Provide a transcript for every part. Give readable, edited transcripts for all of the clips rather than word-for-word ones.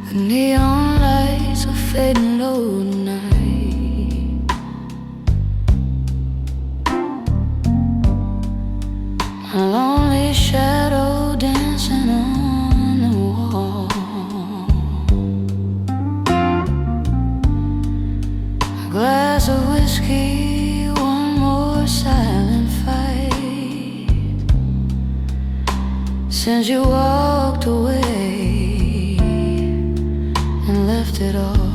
The neon lights are fading low tonight. A lonely shadow dancing on the wall. A glass of whiskey, one more silent fight. Since you walked away and left it all.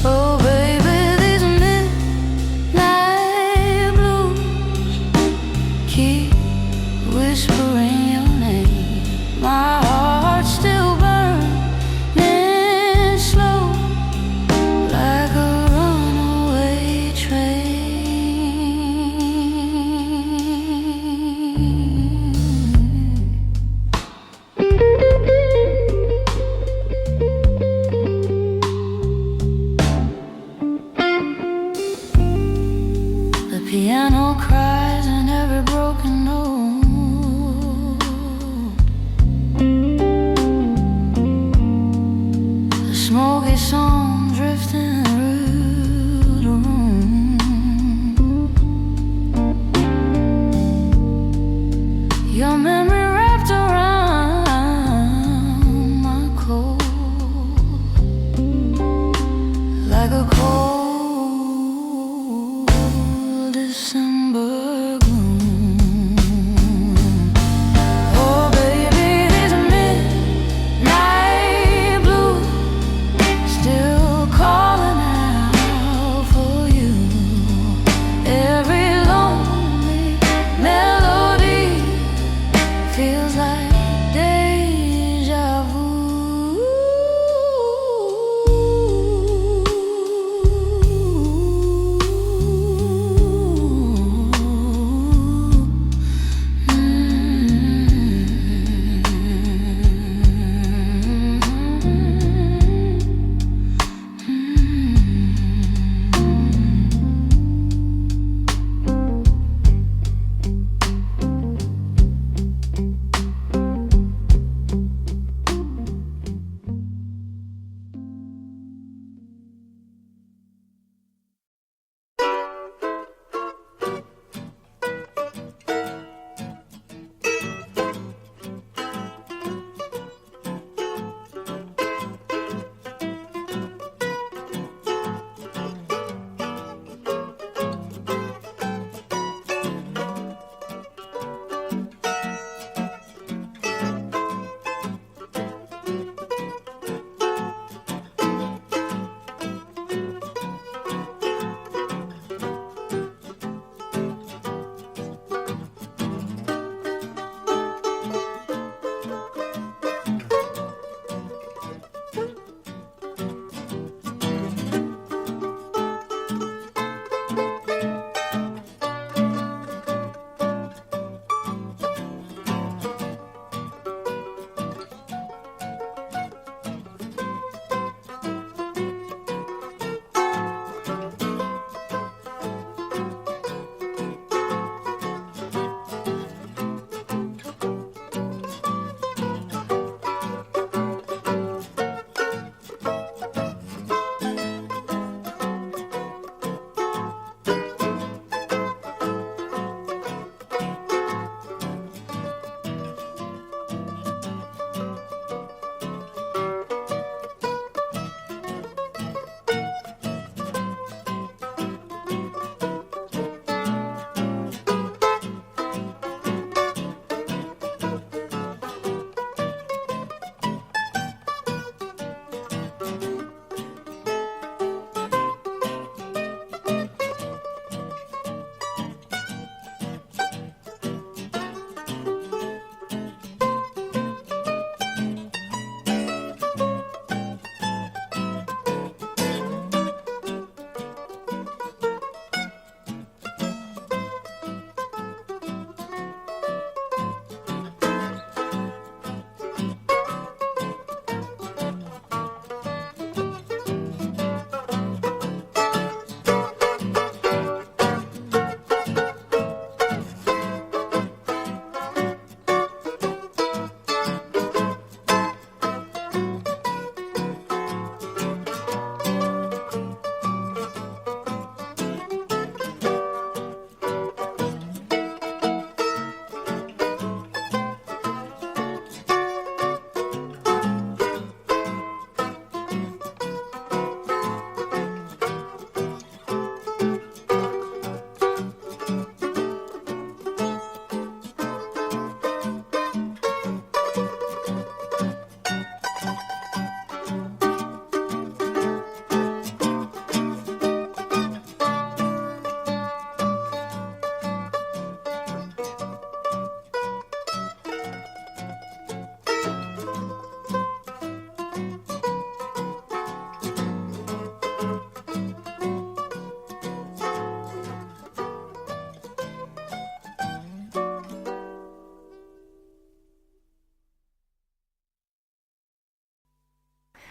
Oh baby, these midnight blues keep whispering your name. My heart's still burning slow, like a runaway train. The piano cries in every broken note. The smoky song drifting through the room. Your memory wrapped around my cold, like a cold December gloom. Oh baby, these midnight blues still calling out for you. Every lonely melody feels like deja vu.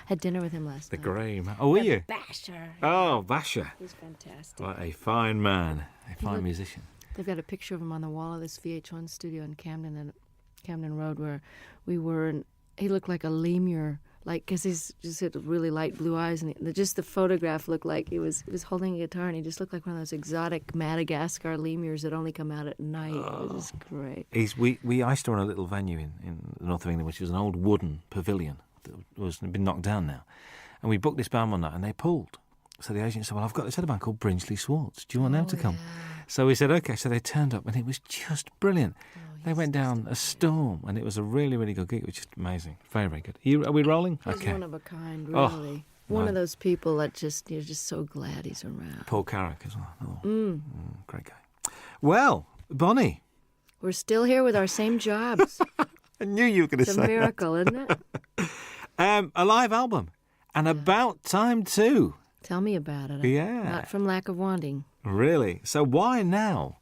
Had dinner with him last The night. grey man. Oh, were you? Basher. Oh, Basher. He's fantastic. What a fine man. A fine musician. They've got a picture of him on the wall of this VH1 studio in Camden Road where we were, and he looked like a lemur, like, because he's just had really light blue eyes, and just the photograph looked like he was holding a guitar, and he just looked like one of those exotic Madagascar lemurs that only come out at night. It was just great. I used to run a little venue in the north of England, which was an old wooden pavilion that was been knocked down now, and we booked this band one night, and they pulled. So the agent said, "Well, I've got this other band called Brinsley Swartz. Do you want them to come?" Yeah. So we said, "Okay." So they turned up, and it was just brilliant. They went down a storm, and it was a really, really good gig. It was just amazing. Very, very good. Are we rolling? He's Okay. one of a kind, really. One of those people that you're just so glad he's around. Paul Carrick as well. Great guy. Well, Bonnie. We're still here with our same jobs. I knew you were going to It's say a miracle, isn't it? that. A live album. And about time too. Tell me about it. Yeah. Not from lack of wanting. Really? So why now?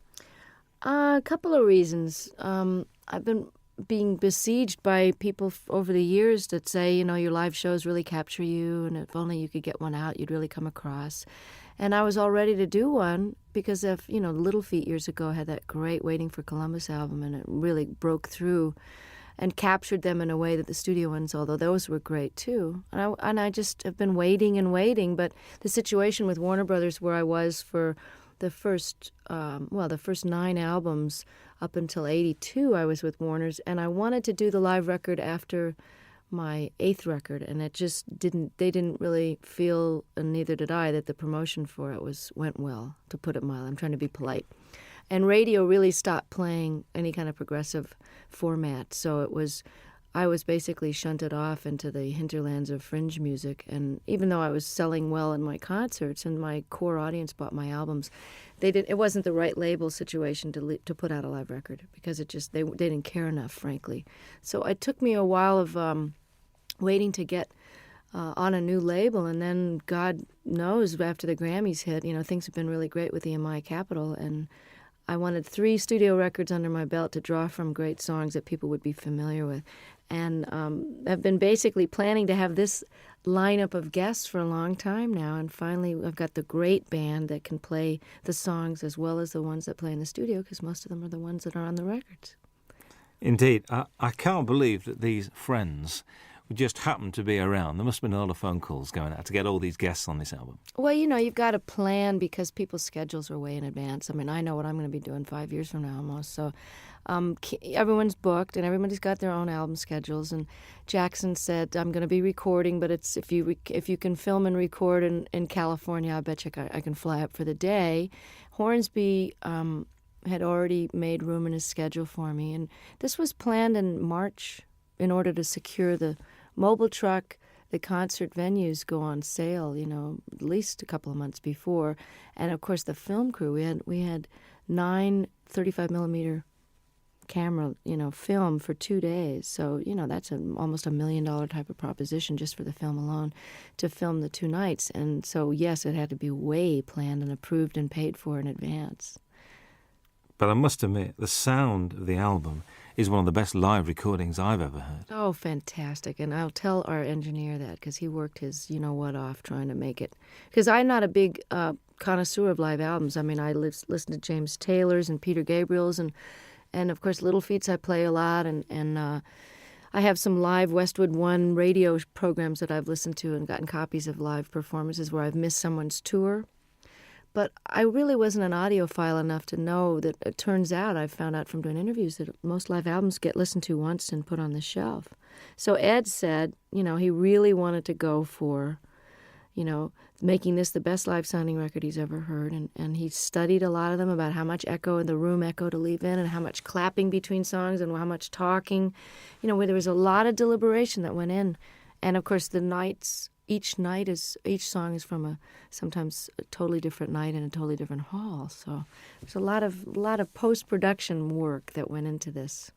A couple of reasons. I've been being besieged by people over the years that say, your live shows really capture you, and if only you could get one out, you'd really come across. And I was all ready to do one because of, Little Feat years ago had that great Waiting for Columbus album, and it really broke through and captured them in a way that the studio ones, although those were great too. And I just have been waiting and waiting, but the situation with Warner Brothers where I was for the first 9 albums up until 82, I was with Warner's, and I wanted to do the live record after my 8th record, and it just they didn't really feel, and neither did I, that the promotion for it went well, to put it mildly. I'm trying to be polite. And radio really stopped playing any kind of progressive format, so I was basically shunted off into the hinterlands of fringe music. And even though I was selling well in my concerts and my core audience bought my albums, it wasn't the right label situation to put out a live record because they didn't care enough, frankly. So it took me a while of waiting to get on a new label, and then God knows after the Grammys hit, things have been really great with EMI Capitol, and I wanted 3 studio records under my belt to draw from great songs that people would be familiar with. And I've been basically planning to have this lineup of guests for a long time now. And finally, I've got the great band that can play the songs as well as the ones that play in the studio, because most of them are the ones that are on the records. Indeed. I can't believe that these friends just happened to be around. There must have been a lot of phone calls going out to get all these guests on this album. Well, you've got to plan because people's schedules are way in advance. I mean, I know what I'm going to be doing 5 years from now almost. So everyone's booked and everybody's got their own album schedules. And Jackson said, I'm going to be recording, but it's if you can film and record in California, I bet you I can fly up for the day. Hornsby had already made room in his schedule for me. And this was planned in March in order to secure the mobile truck. The concert venues go on sale, at least a couple of months before. And, of course, the film crew, we had 9 35-millimeter camera, film for 2 days. So, that's almost $1 million type of proposition just for the film alone to film the 2 nights. And so, yes, it had to be way planned and approved and paid for in advance. But I must admit, the sound of the album is one of the best live recordings I've ever heard. Oh, fantastic. And I'll tell our engineer that because he worked his off trying to make it. Because I'm not a big connoisseur of live albums. I mean, I listen to James Taylor's and Peter Gabriel's and of course, Little Feats I play a lot. And I have some live Westwood One radio programs that I've listened to and gotten copies of live performances where I've missed someone's tour. But I really wasn't an audiophile enough to know that it turns out, I found out from doing interviews, that most live albums get listened to once and put on the shelf. So Ed said, he really wanted to go for, making this the best live sounding record he's ever heard. And he studied a lot of them about how much echo in the room echo to leave in and how much clapping between songs and how much talking, where there was a lot of deliberation that went in. And of course each song is from sometimes a totally different night in a totally different hall. So there's a lot of post-production work that went into this.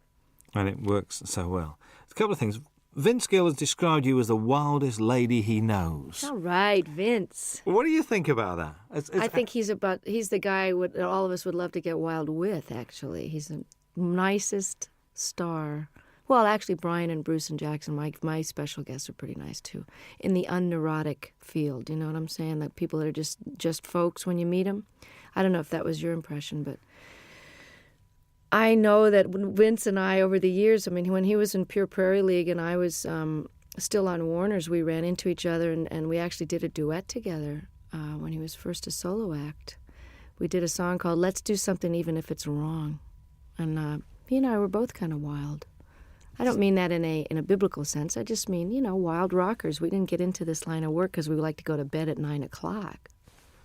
And it works so well. A couple of things. Vince Gill has described you as the wildest lady he knows. All right, Vince. What do you think about that? I think he's the guy that all of us would love to get wild with, actually. He's the nicest star Well, actually, Brian and Bruce and Jackson, my special guests, are pretty nice too. In the unneurotic field, you know what I'm saying? That people that are just folks when you meet them. I don't know if that was your impression, but I know that Vince and I, over the years, I mean, when he was in Pure Prairie League and I was still on Warner's, we ran into each other and we actually did a duet together when he was first a solo act. We did a song called "Let's Do Something Even If It's Wrong," and he and I were both kind of wild. I don't mean that in a biblical sense. I just mean, wild rockers. We didn't get into this line of work because we like to go to bed at 9 o'clock.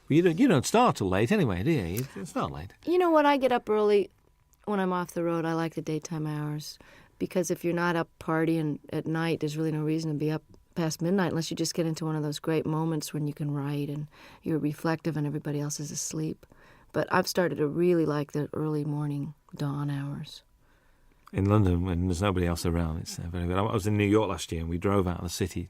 Well, you don't start till late anyway, do you? It's not late. You know what? I get up early when I'm off the road. I like the daytime hours because if you're not up partying at night, there's really no reason to be up past midnight unless you just get into one of those great moments when you can write and you're reflective and everybody else is asleep. But I've started to really like the early morning dawn hours. In London, when there's nobody else around, it's very good. I was in New York last year, and we drove out of the city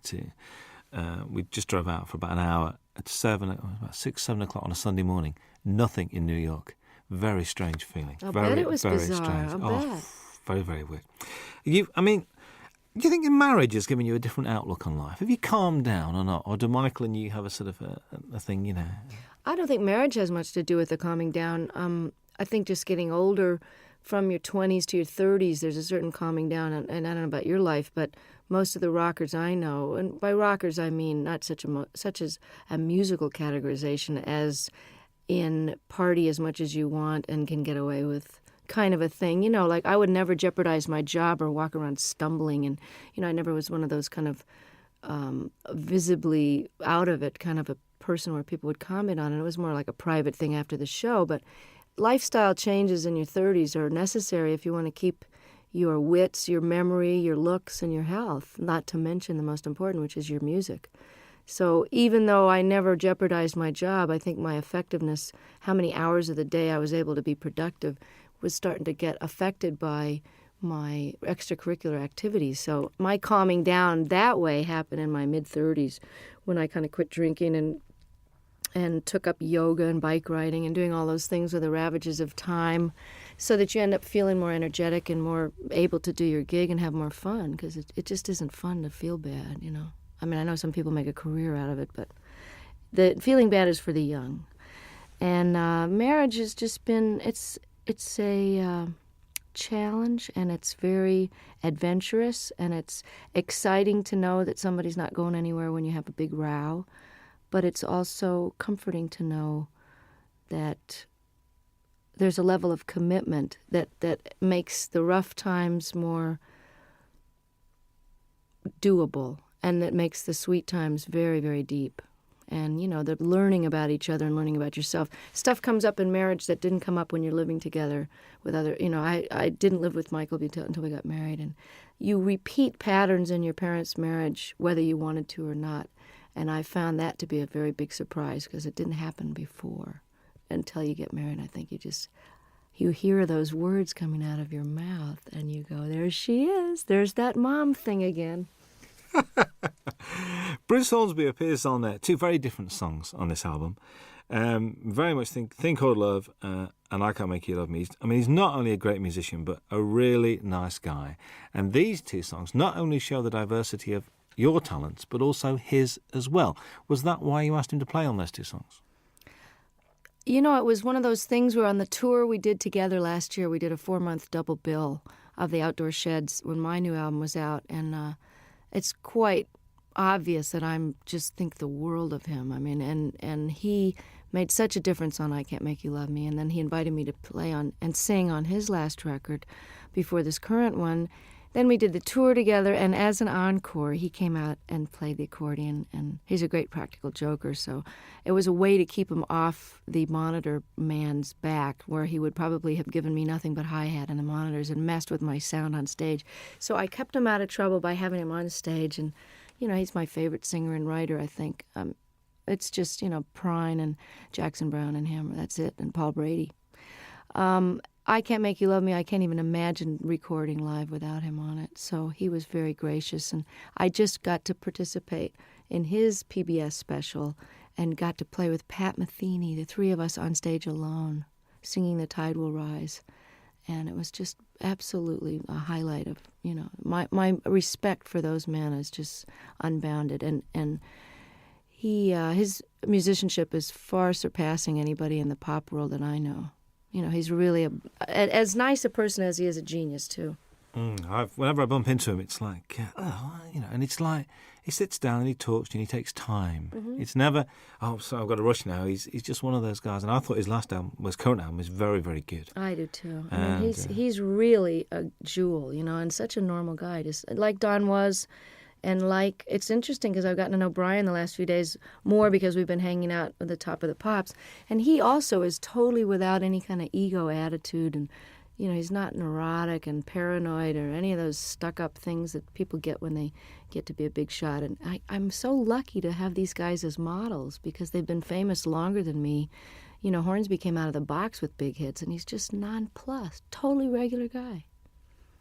we just drove out for about an hour at about 6, 7 o'clock on a Sunday morning. Nothing in New York. Very strange feeling. I very, bet it was very bizarre. strange. I bet. Very, very weird. Do you think your marriage has given you a different outlook on life? Have you calmed down or not? Or do Michael and you have a sort of a thing, I don't think marriage has much to do with the calming down. I think just getting older, from your 20s to your 30s, there's a certain calming down, and I don't know about your life, but most of the rockers I know, and by rockers I mean not such as a musical categorization as in party as much as you want and can get away with kind of a thing. Like I would never jeopardize my job or walk around stumbling, and I never was one of those kind of visibly out of it kind of a person where people would comment on it. It was more like a private thing after the show, but lifestyle changes in your 30s are necessary if you want to keep your wits, your memory, your looks, and your health, not to mention the most important, which is your music. So even though I never jeopardized my job, I think my effectiveness, how many hours of the day I was able to be productive, was starting to get affected by my extracurricular activities. So my calming down that way happened in my mid-30s when I kind of quit drinking and took up yoga and bike riding and doing all those things with the ravages of time so that you end up feeling more energetic and more able to do your gig and have more fun because it just isn't fun to feel bad, I mean, I know some people make a career out of it, but the feeling bad is for the young. And marriage has just been, it's a challenge, and it's very adventurous, and it's exciting to know that somebody's not going anywhere when you have a big row. But it's also comforting to know that there's a level of commitment that makes the rough times more doable, and that makes the sweet times very, very deep. And, the learning about each other and learning about yourself. Stuff comes up in marriage that didn't come up when you're living together with other, I didn't live with Michael until we got married. And you repeat patterns in your parents' marriage, whether you wanted to or not. And I found that to be a very big surprise because it didn't happen before until you get married. I think you hear those words coming out of your mouth and you go, there she is. There's that mom thing again. Bruce Hornsby appears on two very different songs on this album. Very much Thing Called Love and I Can't Make You Love Me. He's not only a great musician, but a really nice guy. And these two songs not only show the diversity of your talents, but also his as well. Was that why you asked him to play on those two songs? It was one of those things where on the tour we did together last year, we did a 4-month double bill of the Outdoor Sheds when my new album was out, and it's quite obvious that I just think the world of him. And he made such a difference on I Can't Make You Love Me, and then he invited me to play on and sing on his last record before this current one. Then we did the tour together, and as an encore, he came out and played the accordion, and he's a great practical joker, so it was a way to keep him off the monitor man's back, where he would probably have given me nothing but hi-hat and the monitors and messed with my sound on stage. So I kept him out of trouble by having him on stage, and, he's my favorite singer and writer, I think. It's just, Prine and Jackson Browne and him, that's it, and Paul Brady. I Can't Make You Love Me, I can't even imagine recording live without him on it. So he was very gracious, and I just got to participate in his PBS special and got to play with Pat Metheny, the three of us on stage alone, singing The Tide Will Rise. And it was just absolutely a highlight of, my respect for those men is just unbounded. And his musicianship is far surpassing anybody in the pop world that I know. He's really as nice a person as he is a genius, too. Whenever I bump into him, it's like, and it's like he sits down and he talks and he takes time. Mm-hmm. It's never, so I've got to rush now. He's just one of those guys. And I thought his current album is very, very good. I do too. And, he's really a jewel, and such a normal guy, just like Don was. And it's interesting because I've gotten to know Brian the last few days more because we've been hanging out at the Top of the Pops. And he also is totally without any kind of ego attitude. And, he's not neurotic and paranoid or any of those stuck-up things that people get when they get to be a big shot. And I'm so lucky to have these guys as models because they've been famous longer than me. Hornsby came out of the box with big hits, and he's just nonplussed, totally regular guy.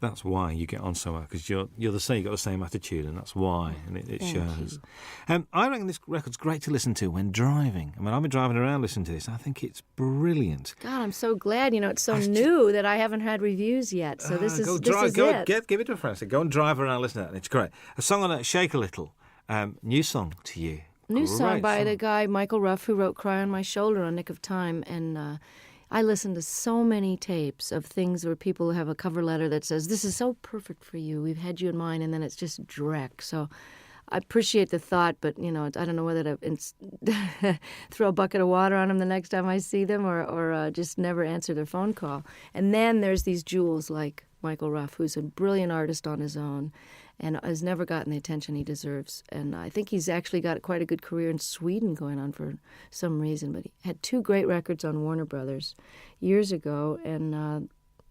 That's why you get on so well, because you're the same. You've got the same attitude, and that's why, and it shows. I reckon this record's great to listen to when driving. I mean, I've been driving around listening to this. I think it's brilliant. God, I'm so glad. It's so new that I haven't had reviews yet. So this is it. Give it to a friend. So go and drive around, listen to it, and it's great. A song on it, Shake a Little. New song to you. New song by the guy Michael Ruff, who wrote "Cry on My Shoulder" on Nick of Time, and. I listen to so many tapes of things where people have a cover letter that says, "This is so perfect for you. We've had you in mind," and then it's just dreck. So I appreciate the thought, but, I don't know whether to throw a bucket of water on them the next time I see them or just never answer their phone call. And then there's these jewels like Michael Ruff, who's a brilliant artist on his own and has never gotten the attention he deserves. And I think he's actually got quite a good career in Sweden going on for some reason. But he had 2 great records on Warner Brothers years ago, and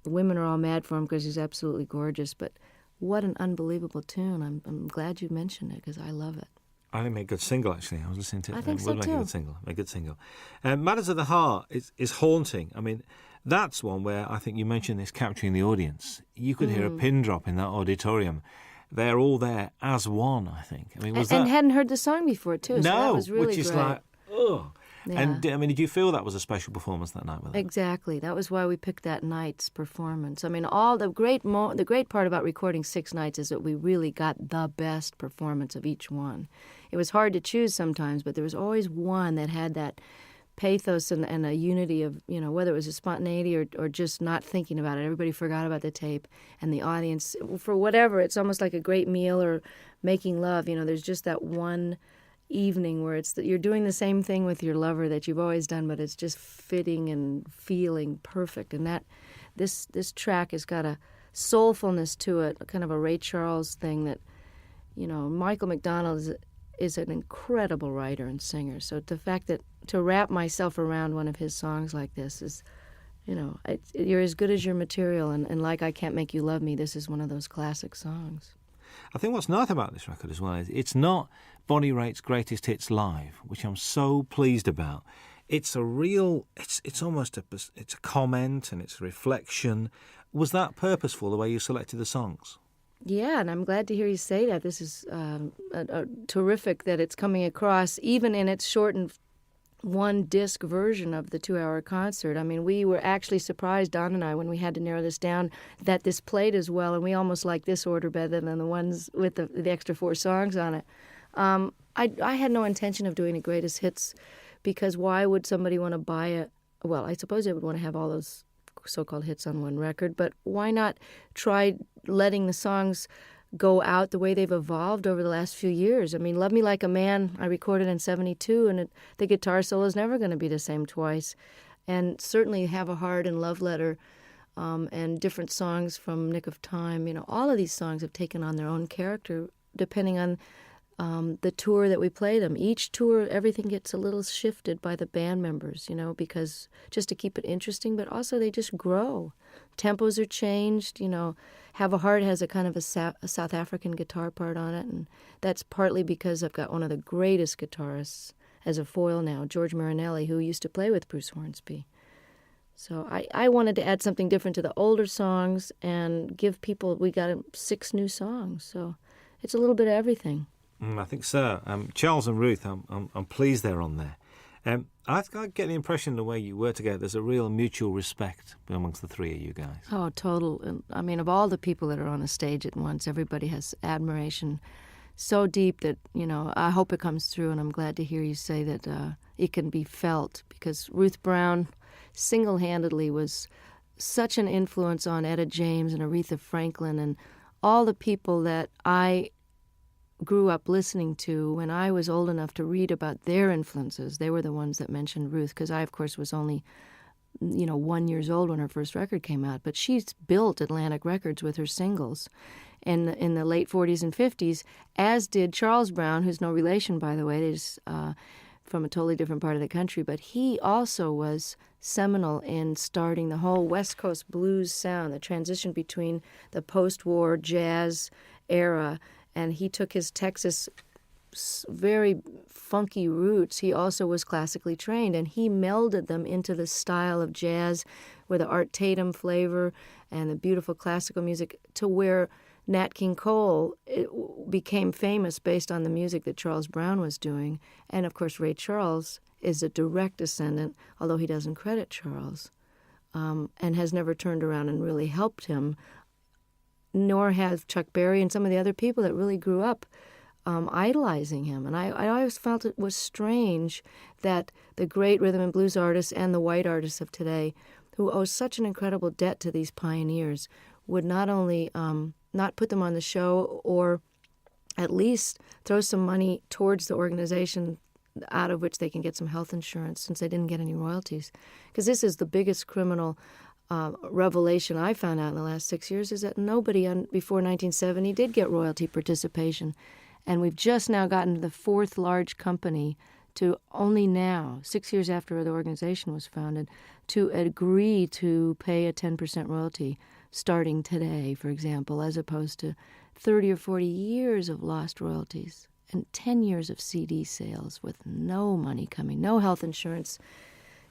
the women are all mad for him because he's absolutely gorgeous. But what an unbelievable tune. I'm glad you mentioned it because I love it. I think it made a good single, actually. I was listening to it. I think so, too. A good single. Matters of the Heart is haunting. I mean, that's one where I think you mentioned this capturing the audience. You could hear a pin drop in that auditorium. They're all there as one, I think. I mean, and hadn't heard the song before, too. So that was really which is great. like, oh. Yeah. And, did you feel that was a special performance that night with them? Exactly. That was why we picked that night's performance. I mean, all the great part about recording 6 nights is that we really got the best performance of each one. It was hard to choose sometimes, but there was always one that had that pathos and a unity of, whether it was a spontaneity or just not thinking about it. Everybody forgot about the tape, and the audience, for whatever, it's almost like a great meal or making love. There's just that one evening where you're doing the same thing with your lover that you've always done, but it's just fitting and feeling perfect. And that this track has got a soulfulness to it, kind of a Ray Charles thing that, Michael McDonald is an incredible writer and singer. So the fact that to wrap myself around one of his songs like this is, you're as good as your material. And like I Can't Make You Love Me, this is one of those classic songs. I think what's nice about this record as well is it's not Bonnie Raitt's greatest hits live, which I'm so pleased about. It's a real, it's almost it's a comment and it's a reflection. Was that purposeful, the way you selected the songs? Yeah, and I'm glad to hear you say that. This is terrific that it's coming across, even in its shortened 1-disc version of the 2-hour concert. I mean, we were actually surprised, Don and I, when we had to narrow this down, that this played as well, and we almost like this order better than the ones with the extra 4 songs on it. I had no intention of doing a greatest hits because why would somebody want to buy it? Well, I suppose they would want to have all those so-called hits on one record, but why not try letting the songs go out the way they've evolved over the last few years? I mean, Love Me Like a Man, I recorded in 1972, and the guitar solo is never going to be the same twice. And certainly Have a Heart and Love Letter and different songs from Nick of Time, all of these songs have taken on their own character depending on the tour that we play them. Each tour, everything gets a little shifted by the band members, because just to keep it interesting, but also they just grow. Tempos are changed, Have a Heart has a kind of a South African guitar part on it, and that's partly because I've got one of the greatest guitarists as a foil now, George Marinelli, who used to play with Bruce Hornsby. So I wanted to add something different to the older songs and give people, we got 6 new songs, so it's a little bit of everything. I think so. Charles and Ruth, I'm pleased they're on there. I get the impression the way you work together, there's a real mutual respect amongst the three of you guys. Oh, total. And, I mean, of all the people that are on a stage at once, everybody has admiration so deep that, I hope it comes through, and I'm glad to hear you say that it can be felt, because Ruth Brown single-handedly was such an influence on Etta James and Aretha Franklin and all the people that I grew up listening to when I was old enough to read about their influences. They were the ones that mentioned Ruth, because I, of course, was only 1 year old when her first record came out. But she's built Atlantic Records with her singles in the late 40s and 50s, as did Charles Brown, who's no relation, by the way. They're just from a totally different part of the country. But he also was seminal in starting the whole West Coast blues sound, the transition between the post-war jazz era, and he took his Texas very funky roots. He also was classically trained, and he melded them into the style of jazz with the Art Tatum flavor and the beautiful classical music, to where Nat King Cole became famous based on the music that Charles Brown was doing. And, of course, Ray Charles is a direct descendant, although he doesn't credit Charles, and has never turned around and really helped him, nor have Chuck Berry and some of the other people that really grew up idolizing him. And I always felt it was strange that the great rhythm and blues artists and the white artists of today, who owe such an incredible debt to these pioneers, would not only not put them on the show, or at least throw some money towards the organization out of which they can get some health insurance, since they didn't get any royalties. Because this is the biggest criminal revelation I found out in the last 6 years, is that nobody before 1970 did get royalty participation. And we've just now gotten to the fourth large company to only now, 6 years after the organization was founded, to agree to pay a 10% royalty starting today, for example, as opposed to 30 or 40 years of lost royalties and 10 years of CD sales with no money coming, no health insurance.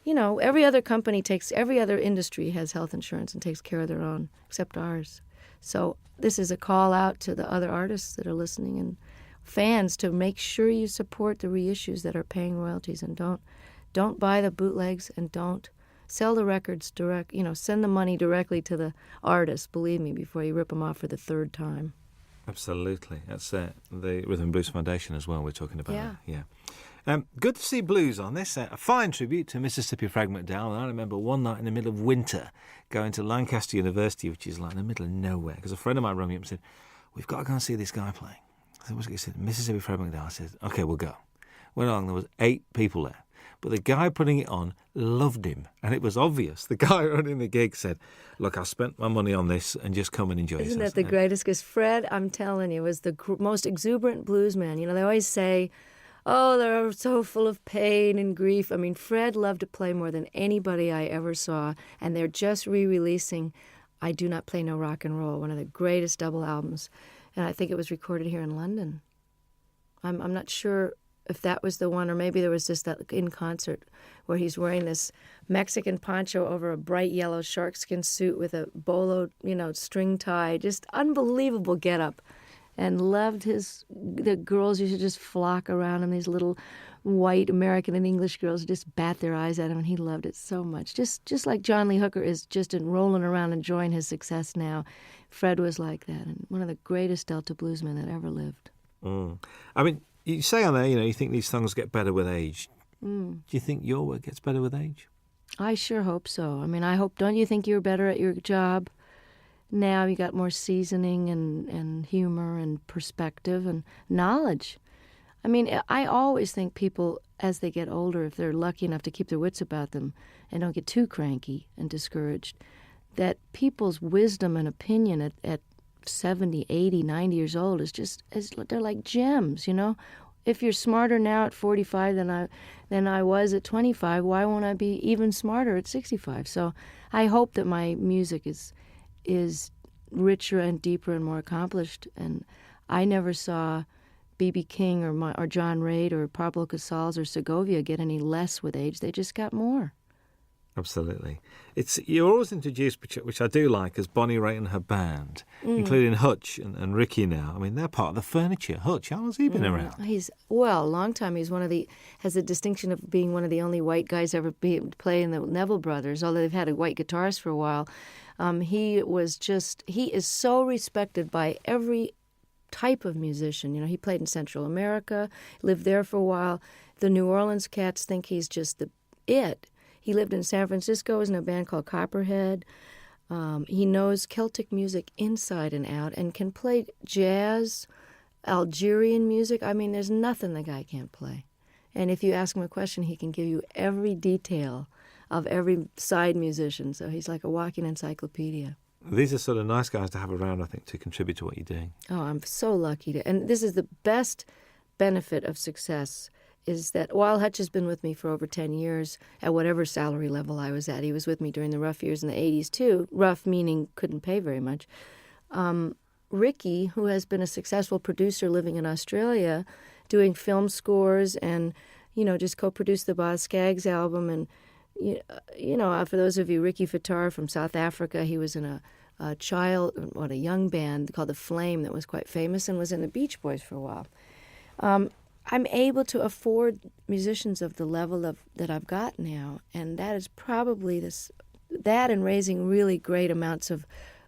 Every other industry has health insurance and takes care of their own, except ours. So this is a call out to the other artists that are listening and fans to make sure you support the reissues that are paying royalties, and don't buy the bootlegs, and don't sell the records direct. Send the money directly to the artist, believe me, before you rip them off for the third time. Absolutely. That's the Rhythm and Blues Foundation as well we're talking about. Yeah. Good to see blues on this. A fine tribute to Mississippi Frag McDowell. And I remember one night in the middle of winter going to Lancaster University, which is like in the middle of nowhere, because a friend of mine rang me up and said, "We've got to go and see this guy playing." I said, "What's it?" He said, "Mississippi Frag McDowell." I said, "OK, we'll go." Went along, there was 8 people there. But the guy putting it on loved him, and it was obvious. The guy running the gig said, "Look, I spent my money on this, and just come and enjoy yourself." Isn't that the greatest? Because Fred, I'm telling you, was the most exuberant bluesman. They always say, oh, they're so full of pain and grief. I mean, Fred loved to play more than anybody I ever saw, and they're just re-releasing I Do Not Play No Rock and Roll, one of the greatest double albums, and I think it was recorded here in London. I'm not sure if that was the one, or maybe there was just that in concert where he's wearing this Mexican poncho over a bright yellow sharkskin suit with a bolo, string tie, just unbelievable getup, and loved the girls used to just flock around him, these little white American and English girls just bat their eyes at him, and he loved it so much. Just like John Lee Hooker is just rolling around enjoying his success now, Fred was like that, and one of the greatest Delta bluesmen that ever lived. I mean, you say on there, you think these songs get better with age. Do you think your work gets better with age? I sure hope so. I mean, don't you think you're better at your job now? You got more seasoning and humor and perspective and knowledge. I mean, I always think people, as they get older, if they're lucky enough to keep their wits about them and don't get too cranky and discouraged, that people's wisdom and opinion at 70, 80, 90 years old they're like gems, If you're smarter now at 45 than I was at 25, why won't I be even smarter at 65? So I hope that my music is richer and deeper and more accomplished. And I never saw B.B. King or John Reid or Pablo Casals or Segovia get any less with age. They just got more. Absolutely. You're always introduced, which I do like, as Bonnie Raitt and her band, including Hutch and Ricky now. I mean, they're part of the furniture. Hutch, how long's he been around? A long time. He's has the distinction of being one of the only white guys ever play in the Neville Brothers, although they've had a white guitarist for a while. He is so respected by every type of musician. You know, he played in Central America, lived there for a while. The New Orleans cats think he's just it. He lived in San Francisco, was in a band called Copperhead. He knows Celtic music inside and out and can play jazz, Algerian music. I mean, there's nothing the guy can't play. And if you ask him a question, he can give you every detail of every side musician. So he's like a walking encyclopedia. These are sort of nice guys to have around, I think, to contribute to what you're doing. Oh, I'm so lucky to. And this is the best benefit of success, is that while Hutch has been with me for over 10 years, at whatever salary level I was at, he was with me during the rough years in the 80s too, rough meaning couldn't pay very much. Ricky, who has been a successful producer living in Australia, doing film scores and, just co-produced the Boz Scaggs album. And, for those of you, Ricky Fattar from South Africa, he was in a young band called The Flame that was quite famous and was in the Beach Boys for a while. I'm able to afford musicians of the level that I've got now, and that is probably that and raising really great amounts of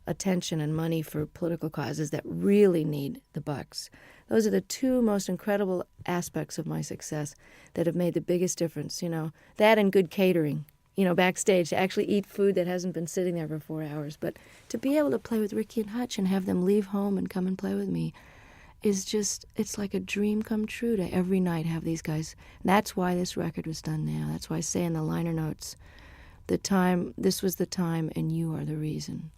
attention and money for political causes that really need the bucks. Those are the two most incredible aspects of my success that have made the biggest difference, that and good catering, backstage, to actually eat food that hasn't been sitting there for 4 hours. But to be able to play with Ricky and Hutch and have them leave home and come and play with me is just, it's like a dream come true to every night have these guys. And that's why this record was done now. That's why I say in the liner notes, this was the time and you are the reason.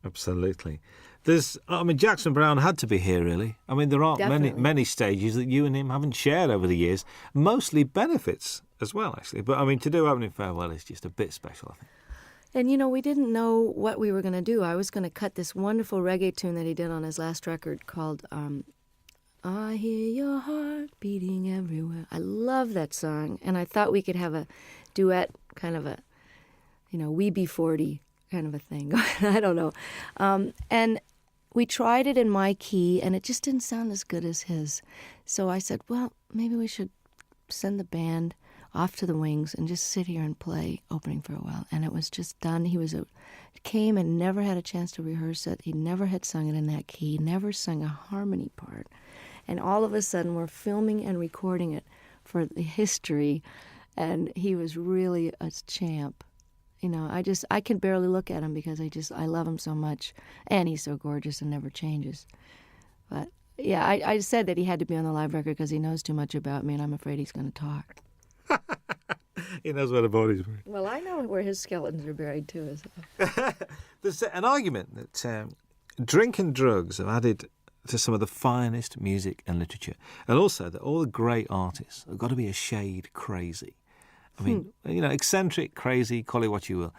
Absolutely. Jackson Browne had to be here, really. I mean, there aren't many stages that you and him haven't shared over the years. Mostly benefits as well, actually. But, to do Opening Farewell is just a bit special, I think. And, we didn't know what we were going to do. I was going to cut this wonderful reggae tune that he did on his last record called I Hear Your Heart Beating Everywhere. I love that song. And I thought we could have a duet, kind of a, We Be 40 kind of a thing. I don't know. And we tried it in my key, and it just didn't sound as good as his. So I said, well, maybe we should send the band off to the wings and just sit here and play Opening Farewell. And it was just done. He came and never had a chance to rehearse it. He never had sung it in that key, never sung a harmony part. And all of a sudden we're filming and recording it for the history, and he was really a champ. I can barely look at him because I love him so much, and he's so gorgeous and never changes. But yeah, I said that he had to be on the live record because he knows too much about me, and I'm afraid he's going to talk. He knows where the body's buried. Well, I know where his skeletons are buried too. There's an argument that drink and drugs have added to some of the finest music and literature, and also that all the great artists have got to be a shade crazy. I mean, eccentric, crazy, call it what you will.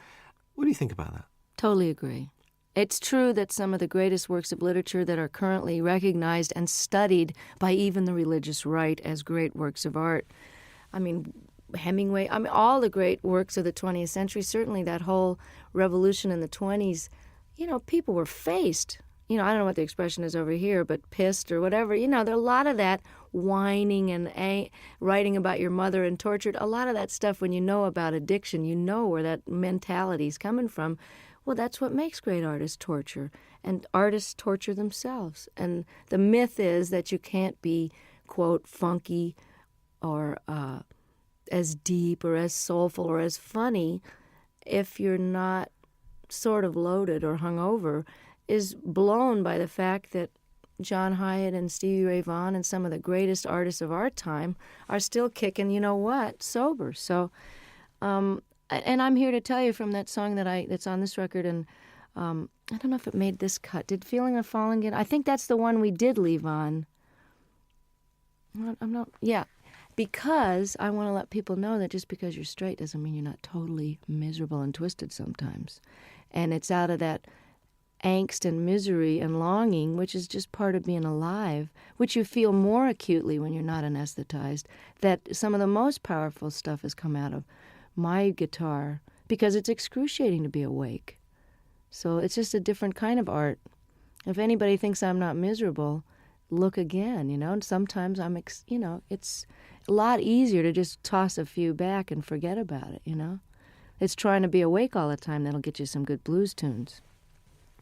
What do you think about that? Totally agree. It's true that some of the greatest works of literature that are currently recognized and studied by even the religious right as great works of art. Hemingway, all the great works of the 20th century, certainly that whole revolution in the 20s, people were faced. I don't know what the expression is over here, but pissed or whatever. There are a lot of that whining and writing about your mother and tortured. A lot of that stuff, when you know about addiction, you know where that mentality is coming from. Well, that's what makes great artists torture. And artists torture themselves. And the myth is that you can't be, quote, funky or as deep or as soulful or as funny if you're not sort of loaded or hungover, is blown by the fact that John Hyatt and Stevie Ray Vaughan and some of the greatest artists of our time are still kicking, sober. So, and I'm here to tell you from that song that's on this record, and I don't know if it made this cut. Did Feeling of Falling get? I think that's the one we did leave on. Because I want to let people know that just because you're straight doesn't mean you're not totally miserable and twisted sometimes. And it's out of that angst and misery and longing, which is just part of being alive, which you feel more acutely when you're not anesthetized, that some of the most powerful stuff has come out of. My guitar because it's excruciating to be awake. So it's just a different kind of art. If anybody thinks I'm not miserable, look again, And sometimes it's a lot easier to just toss a few back and forget about it, It's trying to be awake all the time that'll get you some good blues tunes.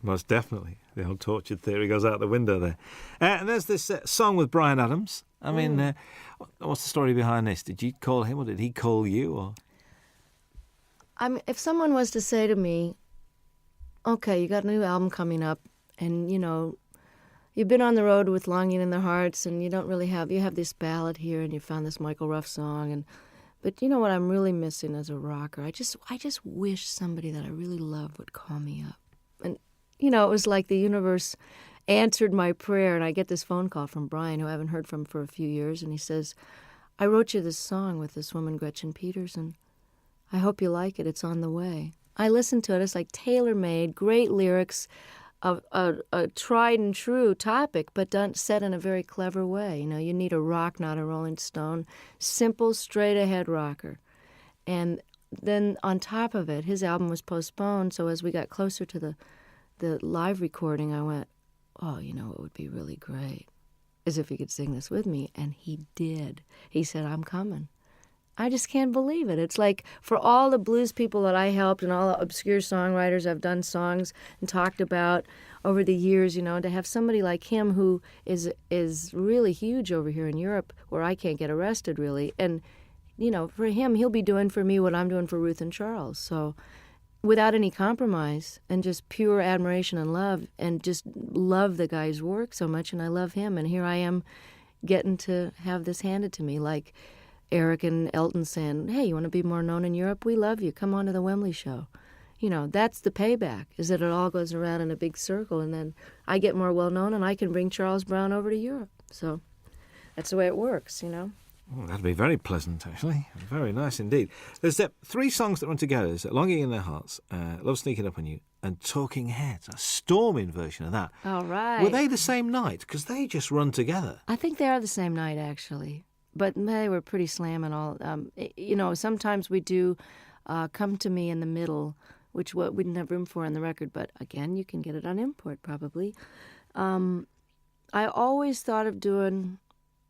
Most definitely. The old tortured theory goes out the window there. And there's this song with Bryan Adams. I mean, what's the story behind this? Did you call him or did he call you? Or If someone was to say to me, okay, you got a new album coming up, and, you've been on the road with Longing in Their Hearts, and you have this ballad here, and you found this Michael Ruff song, but you know what I'm really missing as a rocker? I just wish somebody that I really love would call me up. And, it was like the universe answered my prayer, and I get this phone call from Bryan, who I haven't heard from for a few years, and he says, I wrote you this song with this woman, Gretchen Peters, and I hope you like it. It's on the way. I listened to it. It's like tailor-made, great lyrics, a tried and true topic, but set in a very clever way. You need a rock, not a Rolling Stone. Simple, straight-ahead rocker. And then on top of it, his album was postponed, so as we got closer to the live recording, I went, oh, it would be really great, as if he could sing this with me. And he did. He said, I'm coming. I just can't believe it. It's like for all the blues people that I helped and all the obscure songwriters I've done songs and talked about over the years, to have somebody like him who is really huge over here in Europe where I can't get arrested really. And, for him, he'll be doing for me what I'm doing for Ruth and Charles. So without any compromise and just pure admiration and love and just love the guy's work so much. And I love him. And here I am getting to have this handed to me like Eric and Elton saying, hey, you want to be more known in Europe? We love you. Come on to the Wembley show. That's the payback, is that it all goes around in a big circle, and then I get more well-known, and I can bring Charles Brown over to Europe. So that's the way it works, Oh, that'd be very pleasant, actually. Very nice indeed. There's 3 songs that run together. There's Longing in Their Hearts, Love Sneaking Up on You, and Talking Heads, a storming version of that. All right. Were they the same night? Because they just run together. I think they are the same night, actually. But they were pretty slamming all. Sometimes we do Come to Me in the Middle, which we didn't have room for on the record. But again, you can get it on import probably. I always thought of doing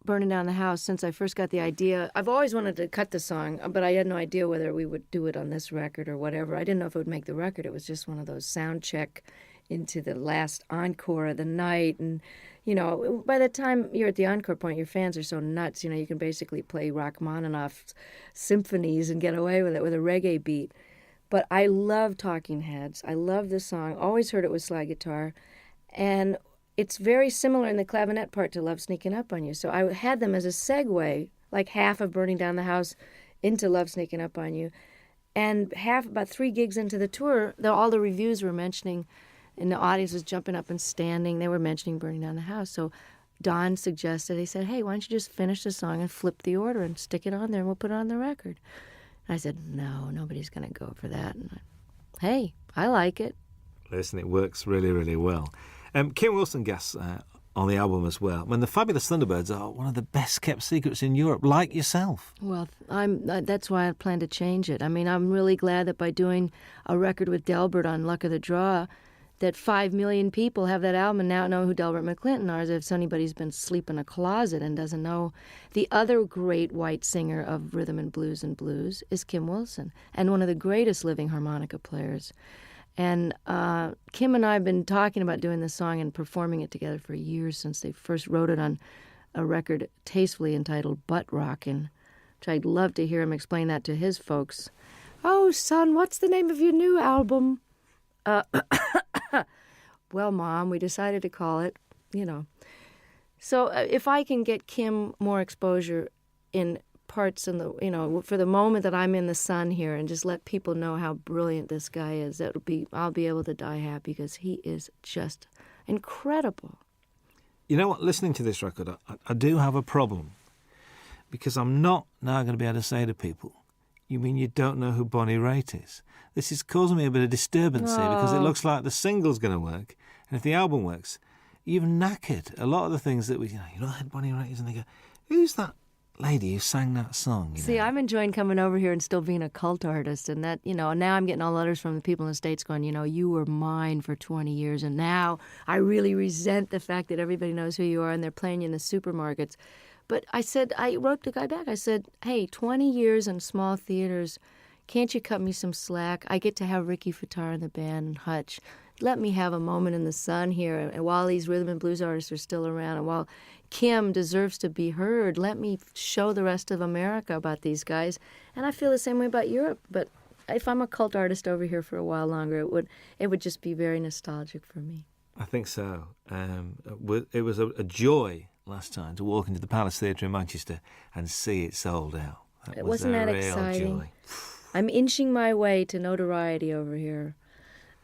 Burning Down the House since I first got the idea. I've always wanted to cut the song, but I had no idea whether we would do it on this record or whatever. I didn't know if it would make the record. It was just one of those sound check into the last encore of the night. And, by the time you're at the encore point, your fans are so nuts. You can basically play Rachmaninoff's symphonies and get away with it with a reggae beat. But I love Talking Heads. I love this song. Always heard it with slide guitar. And it's very similar in the clavinet part to Love Sneaking Up on You. So I had them as a segue, like half of Burning Down the House into Love Sneaking Up on You. And about 3 gigs into the tour, all the reviews were mentioning, and the audience was jumping up and standing. They were mentioning Burning Down the House. So Don suggested, he said, hey, why don't you just finish the song and flip the order and stick it on there and we'll put it on the record. And I said, no, nobody's going to go for that. And hey, I like it. Listen, it works really, really well. Kim Wilson guests on the album as well. When the Fabulous Thunderbirds are one of the best kept secrets in Europe, like yourself. Well, that's why I plan to change it. I'm really glad that by doing a record with Delbert on Luck of the Draw, that 5 million people have that album and now know who Delbert McClinton are, as if anybody's been asleep in a closet and doesn't know. The other great white singer of rhythm and blues is Kim Wilson, and one of the greatest living harmonica players. And Kim and I have been talking about doing this song and performing it together for years, since they first wrote it on a record tastefully entitled Butt Rockin', which I'd love to hear him explain that to his folks. Oh, son, what's the name of your new album? Well, Mom, we decided to call it, So if I can get Kim more exposure in parts in the, for the moment that I'm in the sun here, and just let people know how brilliant this guy is, I'll be able to die happy, because he is just incredible. You know what? Listening to this record, I do have a problem, because I'm not now going to be able to say to people, you mean you don't know who Bonnie Raitt is? This is causing me a bit of disturbance here, because it looks like the single's going to work, and if the album works, you've knackered a lot of the things that you know, had Bonnie Raitt is, and they go, who's that lady, you sang that song. See, I'm enjoying coming over here and still being a cult artist, and that, now I'm getting all letters from the people in the States going, you were mine for 20 years, and now I really resent the fact that everybody knows who you are and they're playing you in the supermarkets. But I wrote the guy back, I said, hey, 20 years in small theaters, can't you cut me some slack? I get to have Ricky Fataar in the band and Hutch. Let me have a moment in the sun here, and while these rhythm and blues artists are still around, and while Kim deserves to be heard, let me show the rest of America about these guys. And I feel the same way about Europe. But if I'm a cult artist over here for a while longer, it would just be very nostalgic for me. I think so. It was a joy last time to walk into the Palace Theatre in Manchester and see it sold out. Wasn't that exciting? Joy. I'm inching my way to notoriety over here.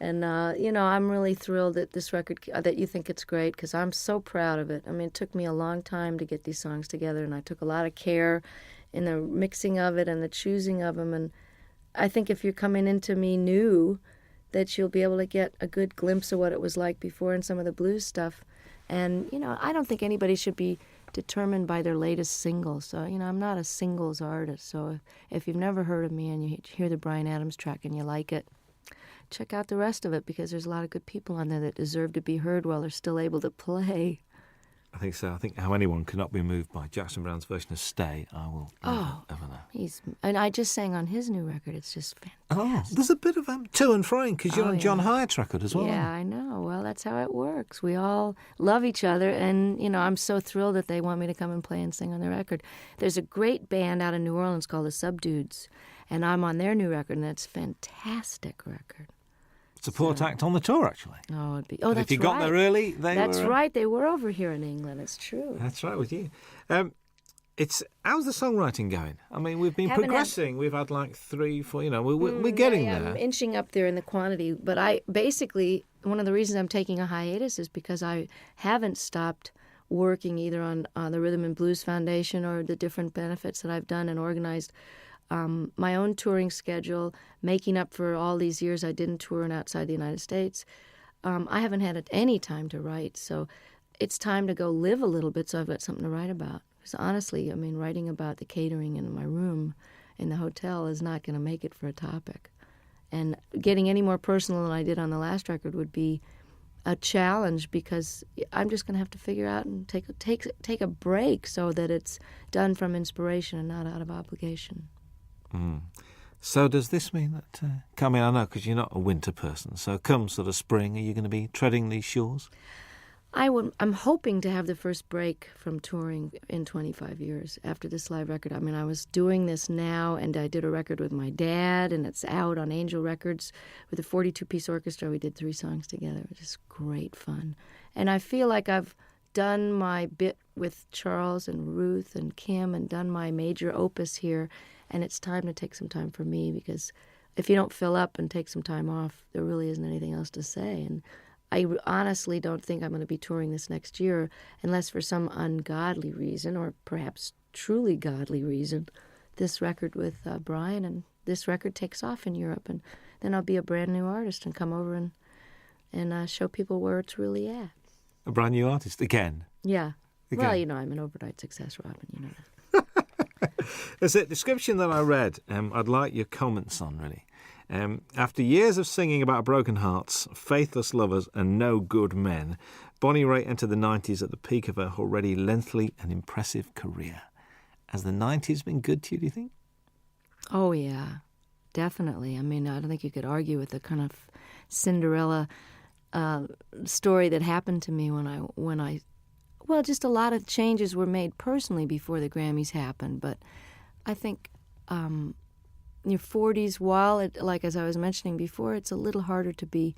And, I'm really thrilled that this record, that you think it's great, because I'm so proud of it. I mean, it took me a long time to get these songs together, and I took a lot of care in the mixing of it and the choosing of them. And I think if you're coming into me new, that you'll be able to get a good glimpse of what it was like before and some of the blues stuff. And, I don't think anybody should be determined by their latest single. So, I'm not a singles artist. So if you've never heard of me and you hear the Bryan Adams track and you like it, check out the rest of it, because there's a lot of good people on there that deserve to be heard while they're still able to play. I think so. I think how anyone cannot be moved by Jackson Browne's version of Stay, I will never know. And I just sang on his new record. It's just fantastic. Oh, there's a bit of to and froing, because you're on John Hyatt's record as well. Yeah, I know. Well, that's how it works. We all love each other, and, I'm so thrilled that they want me to come and play and sing on their record. There's a great band out in New Orleans called the Subdudes, and I'm on their new record, and it's a fantastic record. Support act on the tour, actually. Oh, it'd be. Oh, that's right. If you got there early, That's right. They were over here in England. It's true. That's right with you. How's the songwriting going? I mean, we've been progressing. We've had like 3, 4. We're getting there. I'm inching up there in the quantity. But one of the reasons I'm taking a hiatus is because I haven't stopped working either on the Rhythm and Blues Foundation or the different benefits that I've done and organized. My own touring schedule, making up for all these years I didn't tour outside the United States. I haven't had any time to write, so it's time to go live a little bit so I've got something to write about. Because honestly, writing about the catering in my room in the hotel is not going to make it for a topic. And getting any more personal than I did on the last record would be a challenge, because I'm just going to have to figure out and take a break so that it's done from inspiration and not out of obligation. Mm. So does this mean that, I know because you're not a winter person, so come sort of spring, are you going to be treading these shores? I'm hoping to have the first break from touring in 25 years after this live record. I was doing this now, and I did a record with my dad, and it's out on Angel Records with a 42-piece orchestra. We did 3 songs together. It was just great fun. And I feel like I've done my bit with Charles and Ruth and Kim and done my major opus here. And it's time to take some time for me, because if you don't fill up and take some time off, there really isn't anything else to say. And I honestly don't think I'm going to be touring this next year unless for some ungodly reason, or perhaps truly godly reason, this record with Bryan and this record takes off in Europe. And then I'll be a brand new artist and come over and show people where it's really at. A brand new artist again? Yeah. Again. Well, I'm an overnight success, Robin, that. There's a description that I read, I'd like your comments on, really. After years of singing about broken hearts, faithless lovers and no good men, Bonnie Raitt entered the 90s at the peak of her already lengthy and impressive career. Has the 90s been good to you, do you think? Oh, yeah, definitely. I don't think you could argue with the kind of Cinderella story that happened to me when I well, just a lot of changes were made personally before the Grammys happened, but I think in your 40s, while like as I was mentioning before, it's a little harder to be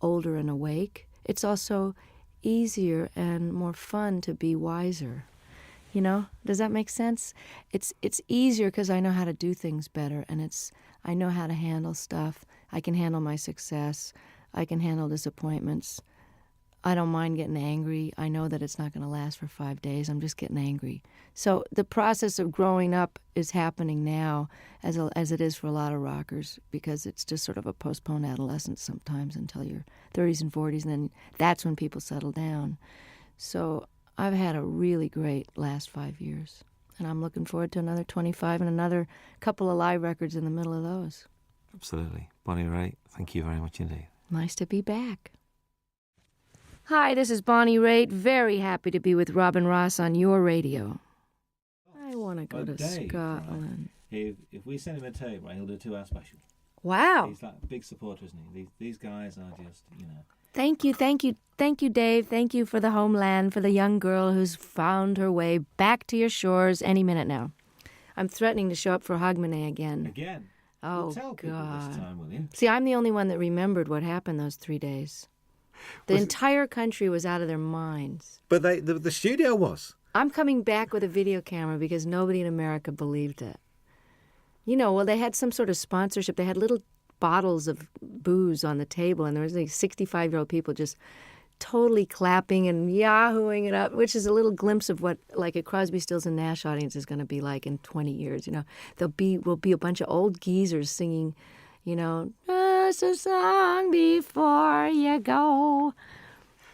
older and awake. It's also easier and more fun to be wiser. Does that make sense? It's easier because I know how to do things better, and I know how to handle stuff. I can handle my success. I can handle disappointments. I don't mind getting angry. I know that it's not going to last for 5 days. I'm just getting angry. So the process of growing up is happening now as it is for a lot of rockers, because it's just sort of a postponed adolescence sometimes until your 30s and 40s, and then that's when people settle down. So I've had a really great last 5 years. And I'm looking forward to another 25 and another couple of live records in the middle of those. Absolutely. Bonnie Raitt, thank you very much indeed. Nice to be back. Hi, this is Bonnie Raitt. Very happy to be with Robin Ross on your radio. I want to go to Scotland. Right. If we send him a tape, right, he'll do a 2-hour special. Wow. He's like a big supporter, isn't he? These guys are just, Thank you, Dave. Thank you for the homeland, for the young girl who's found her way back to your shores any minute now. I'm threatening to show up for Hogmanay again. Again? Oh, Well, tell people God. this time, will you? See, I'm the only one that remembered what happened those 3 days. The entire country was out of their minds. But the studio was. I'm coming back with a video camera because nobody in America believed it. Well, they had some sort of sponsorship. They had little bottles of booze on the table, and there was like 65-year-old people just totally clapping and yahooing it up, which is a little glimpse of what like a Crosby, Stills and Nash audience is going to be like in 20 years. Will be a bunch of old geezers singing, "Just a song before you go."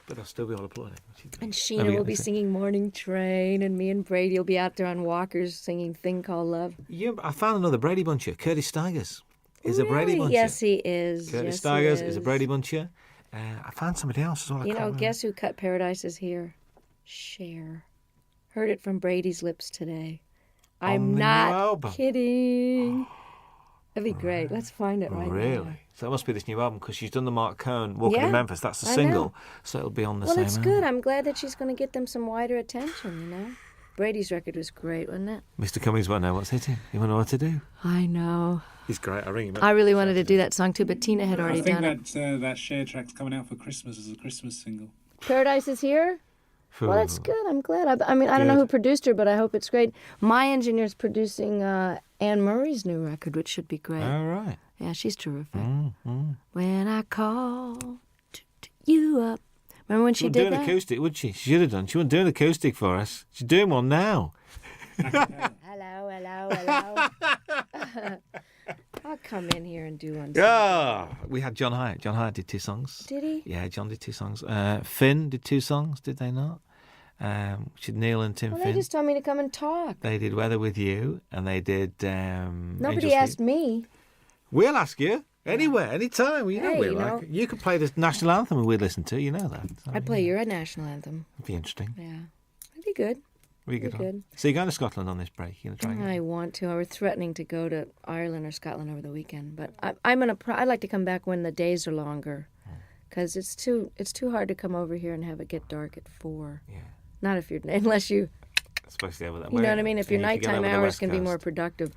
But they'll still be all applauding. And Sheena will be singing Morning Train, and me and Brady will be out there on walkers singing Thing Called Love. I found another Brady Buncher. Curtis Stigers is a Brady Buncher. Yes, he is. Curtis Stigers is a Brady Buncher. I found somebody else as well. Guess who cut Paradise Is Here? Cher. Heard it from Brady's lips today. I'm not kidding. That'd be great. Let's find it right now. Really? So that must be this new album because she's done the Mark Cohn Walking in Memphis. That's the single. So it'll be on the same album. Well, it's good. I'm glad that she's going to get them some wider attention, Brady's record was great, wasn't it? Mr. Cummings won't know what's hitting. He won't know what to do. I know. He's great. I ring him up. I really wanted to do that song too, but Tina had already done it. I think that Cher track's coming out for Christmas as a Christmas single. Paradise Is Here? Well, that's good. I'm glad. I don't know who produced her, but I hope it's great. My engineer's producing Anne Murray's new record, which should be great. All right. Yeah, she's terrific. When I call you up. Remember when she did that? She wouldn't do an acoustic, would she? She should have done. She wouldn't do an acoustic for us. She's doing one now. Hello. I'll come in here and do one. Yeah, we had John Hyatt. John Hyatt did 2 songs. Did he? Yeah, John did 2 songs. Finn did 2 songs, did they not? Which is Neil and Tim Finn. They just told me to come and talk. They did Weather With You, and they did... Nobody asked me. We'll ask you. Anywhere, anytime. You could play the national anthem and we'd listen to it, that. So, I'd play your national anthem. It'd be interesting. Yeah. It'd be good. Good. So you're going to Scotland on this break? You're going to try I want to. I was threatening to go to Ireland or Scotland over the weekend, but I'd like to come back when the days are longer, because it's too hard to come over here and have it get dark at 4. Yeah. Not unless you. Especially over that way. You know what I mean? If your nighttime hours can be more productive,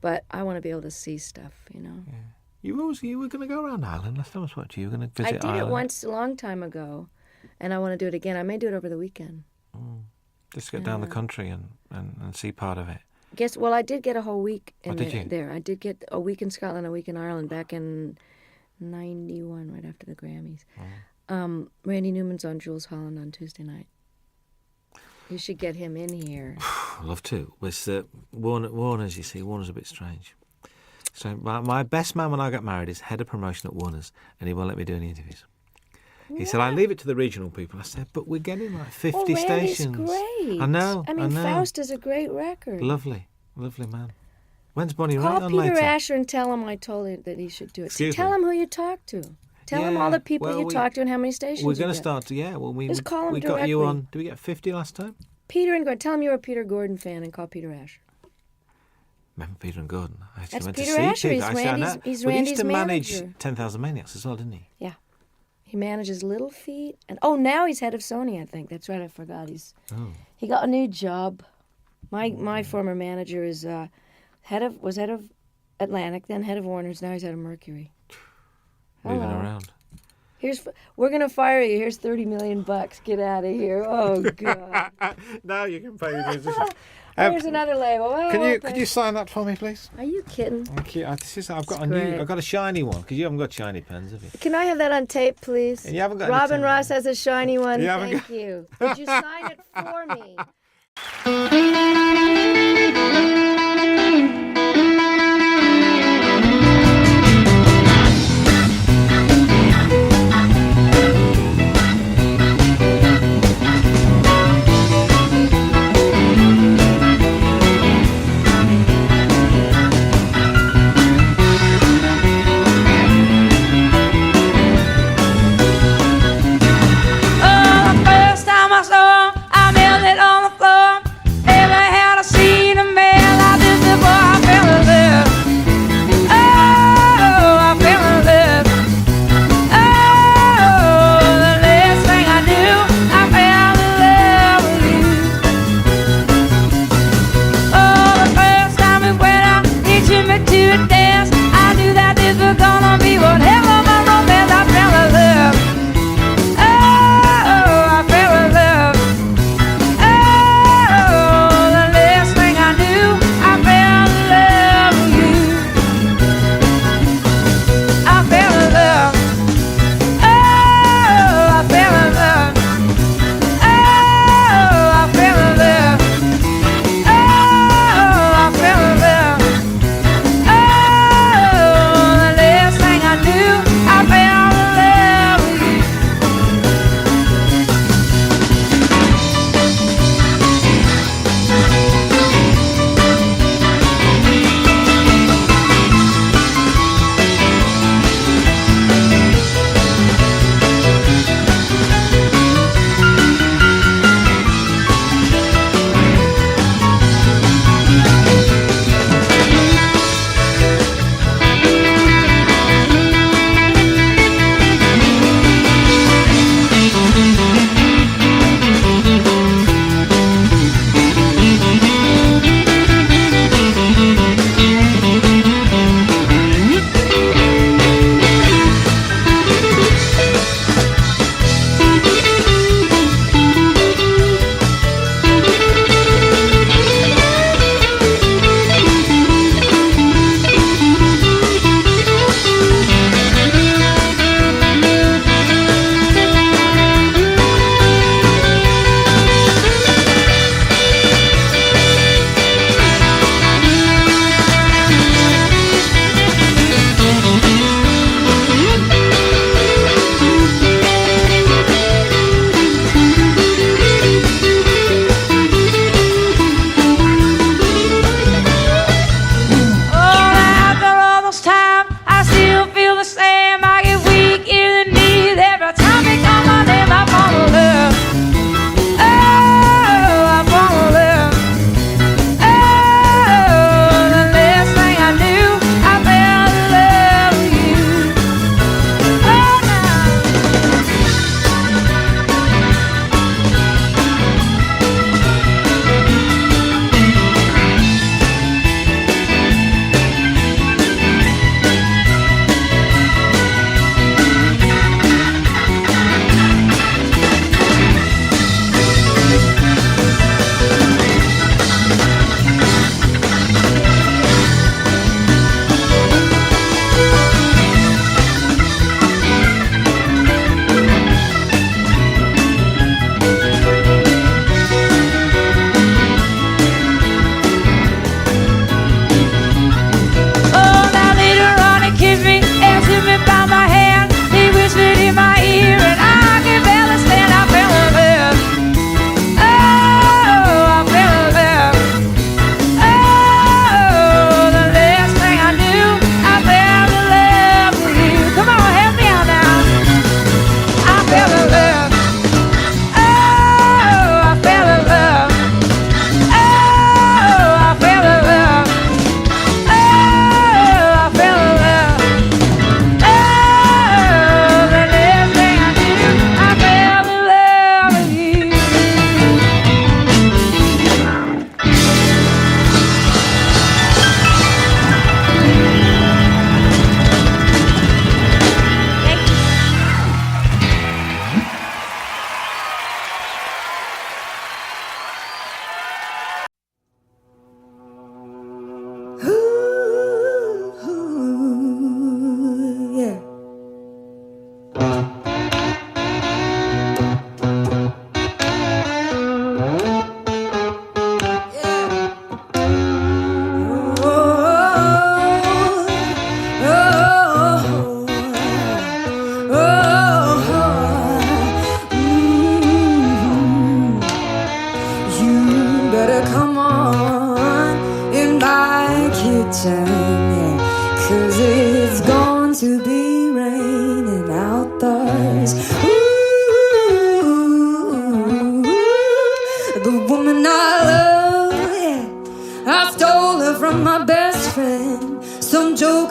but I want to be able to see stuff. Yeah. You were going to go around Ireland last time I spoke to you. You were going to visit Ireland. I did it once a long time ago, and I want to do it again. I may do it over the weekend. Just get down the country and see part of it. I did get a whole week you? there. I did get a week in Scotland, a week in Ireland back in 91, right after the Grammys. Randy Newman's on Jules Holland on Tuesday night. You should get him in here. I'd love to. With Warner's, you see, Warner's a bit strange. So my best man when I got married is head of promotion at Warner's, and he won't let me do any interviews. He said, I leave it to the regional people. I said, but we're getting like 50 stations. Great. I know. Faust is a great record. Lovely man. When's Bonnie Raitt on Call later? Peter Asher and tell him I told him that he should do it. Tell him who you talked to. Tell him all the people you talked to and how many stations we're going to start to, Just call him we directly. got you on, did we get 50 last time? Peter and Gordon. Tell him you're a Peter Gordon fan and call Peter Asher. Remember Peter and Gordon? I actually That's went Peter to see Asher. Peter. He's he Randy's used to manager. manage 10,000 Maniacs as well, didn't he? Yeah. He manages Little Feat. And now he's head of Sony, I think. That's right, I forgot. He got a new job. My former manager is was head of Atlantic, then head of Warner's, now he's head of Mercury. Moving around. We're gonna fire you. Here's $30 million. Get out of here. Oh God. Now you can pay the musician. Here's another label. Could you sign that for me, please? Are you kidding? Thank you. I've got a shiny one because you haven't got shiny pens, have you? Can I have that on tape, please? And you haven't got Robin Ross has a shiny one. Thank you. Could you sign it for me?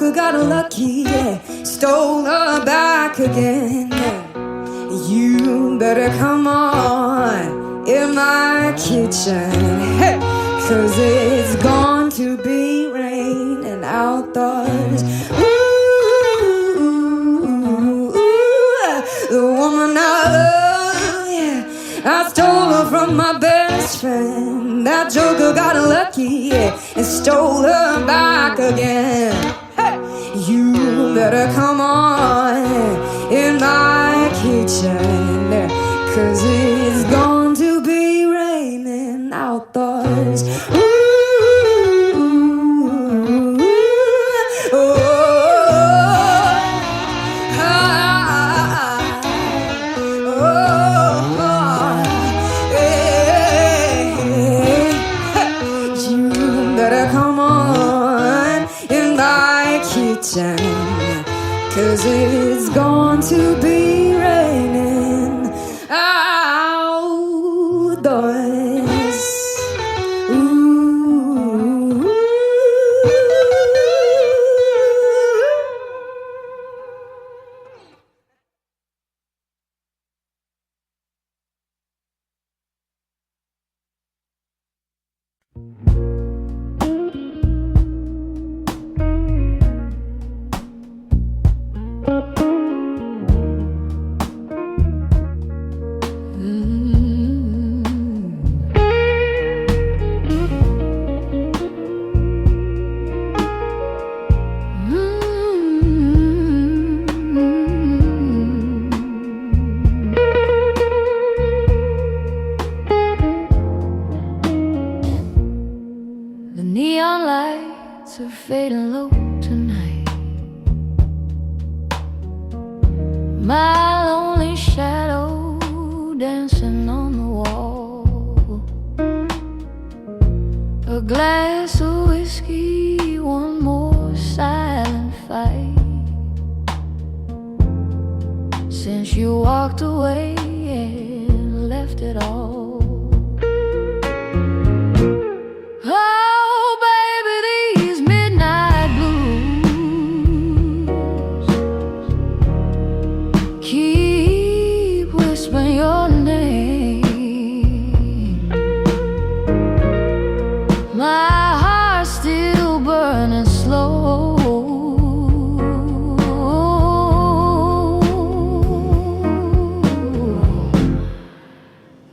joker got lucky, yeah, stole her back again. You better come on in my kitchen, hey, 'cause it's going to be raining outdoors. Ooh, the woman I love, yeah, I stole her from my best friend. That joker got lucky, yeah, and stole her back again. Hey, you better come on in my kitchen, 'cause it's going to be raining outdoors. Ooh, oh, you better come on in my kitchen, 'cause it's going to be raining outdoors. Ooh. The neon lights are fading low tonight. My lonely shadow dancing on the wall. A glass of whiskey, one more silent fight. Since you walked away and left it all. Oh, baby, these midnight blues keep whispering your name. My heart's still burning slow.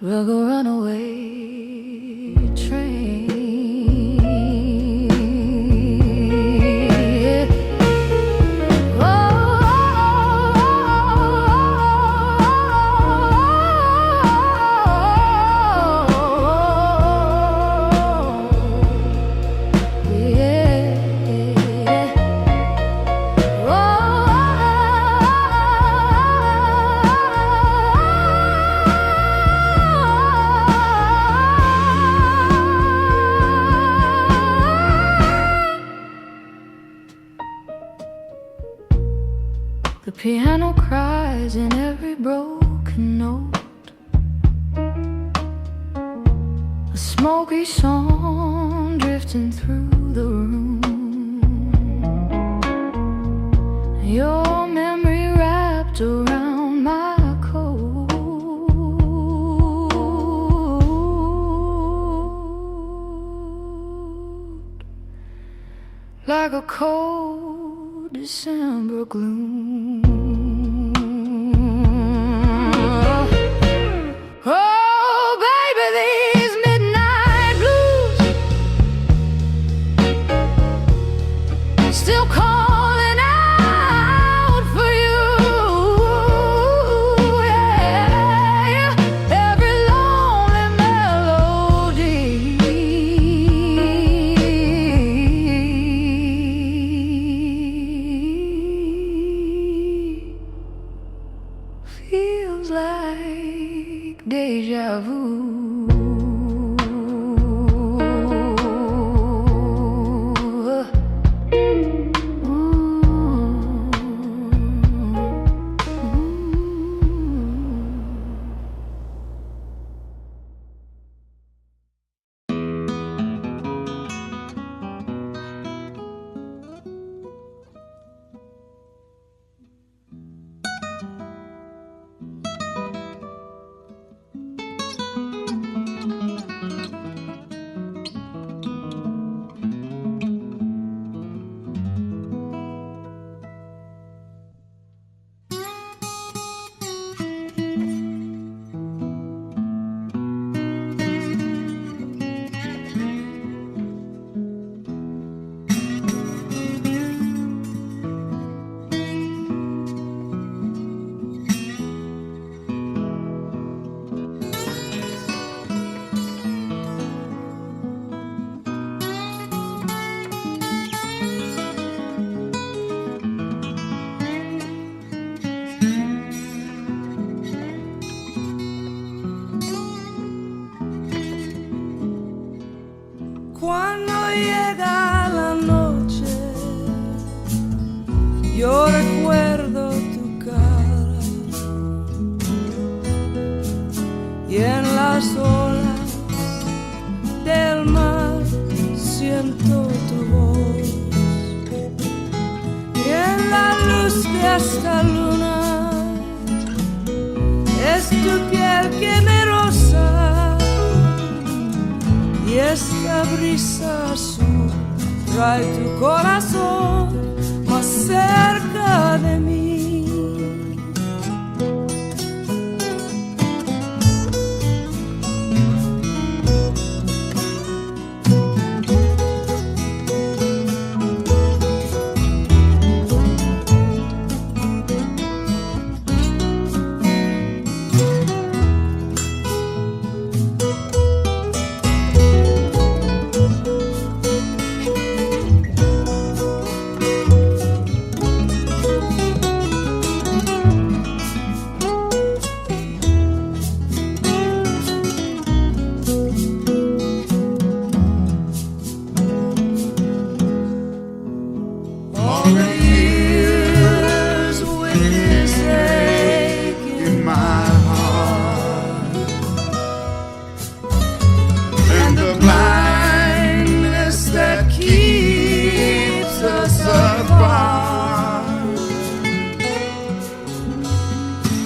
Like a runaway train. The piano cries in every broken note. A smoky song drifting through the room. Your memory wrapped around my coat. Like a cold December gloom. Oh, baby, these midnight blues still calling out for you. Yeah, every lonely melody feels like deja vu. las olas del mar siento tu voz, y en la luz de esta luna es tu piel que me roza, y esta brisa azul trae tu corazón más cerca de mí.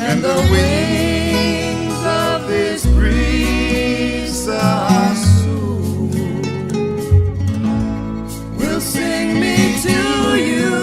And the wings of this breeze are soon will sing me to you.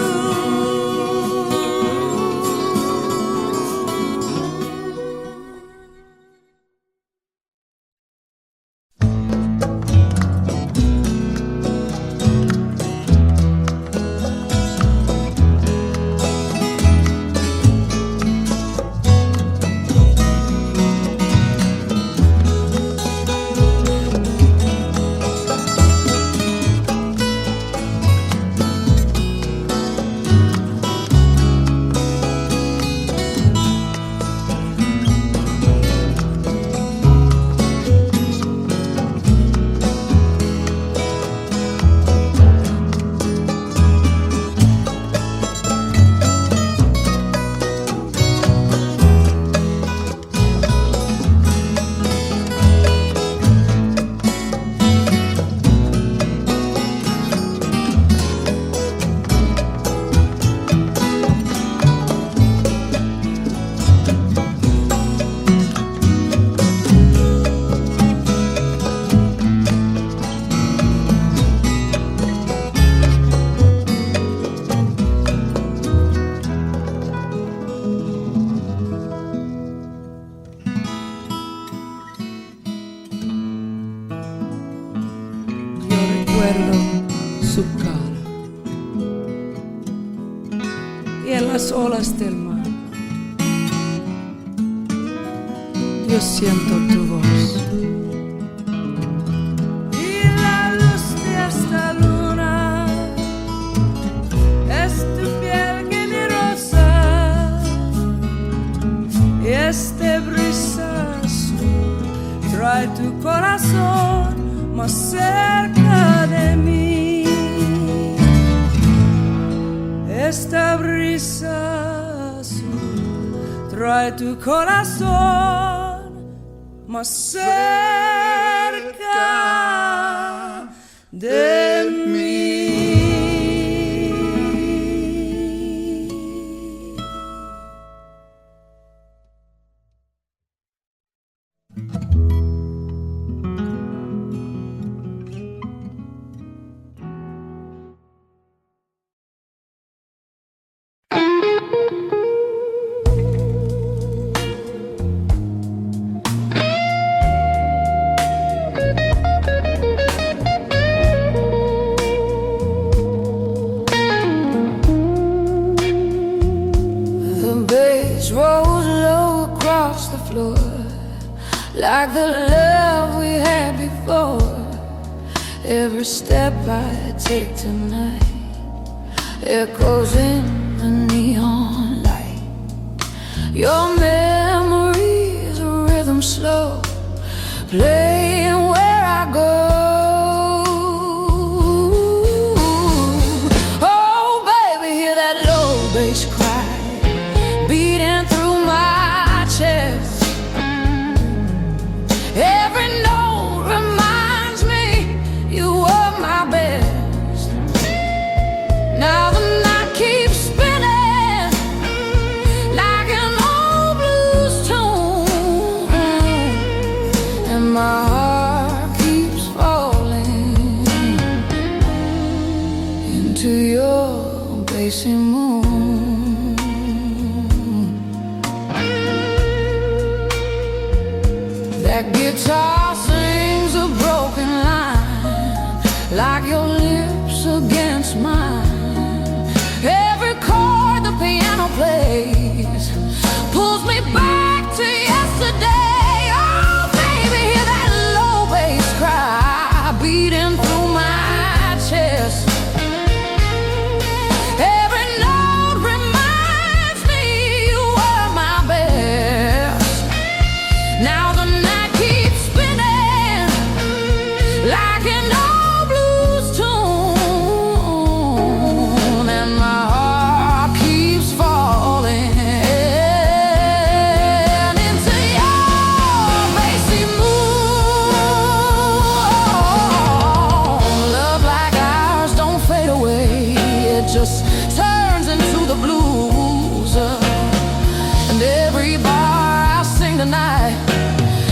Su cara y en las olas del mar yo siento tu voz, y la luz de esta luna es tu piel que me roza, y este brisa azul trae tu corazón más cerca de mí. Esta brisa azul trae tu corazón más cerca de mí. Like the love we had before. Every step I take tonight echoes in the neon light. Your memories, a rhythm slow, playing where I go. Oh baby, hear that low bass cry beating through my chest. That guitar sings a broken line, like your lips against mine. Every chord the piano plays pulls me back to yesterday. Oh, baby, hear that low bass cry beating through my chest. Every note reminds me you were my best. Now the night keeps spinning like an old blues tune, and my heart keeps falling into your bassy moon. Love like ours don't fade away, it just turns into the blues. And every bar I sing tonight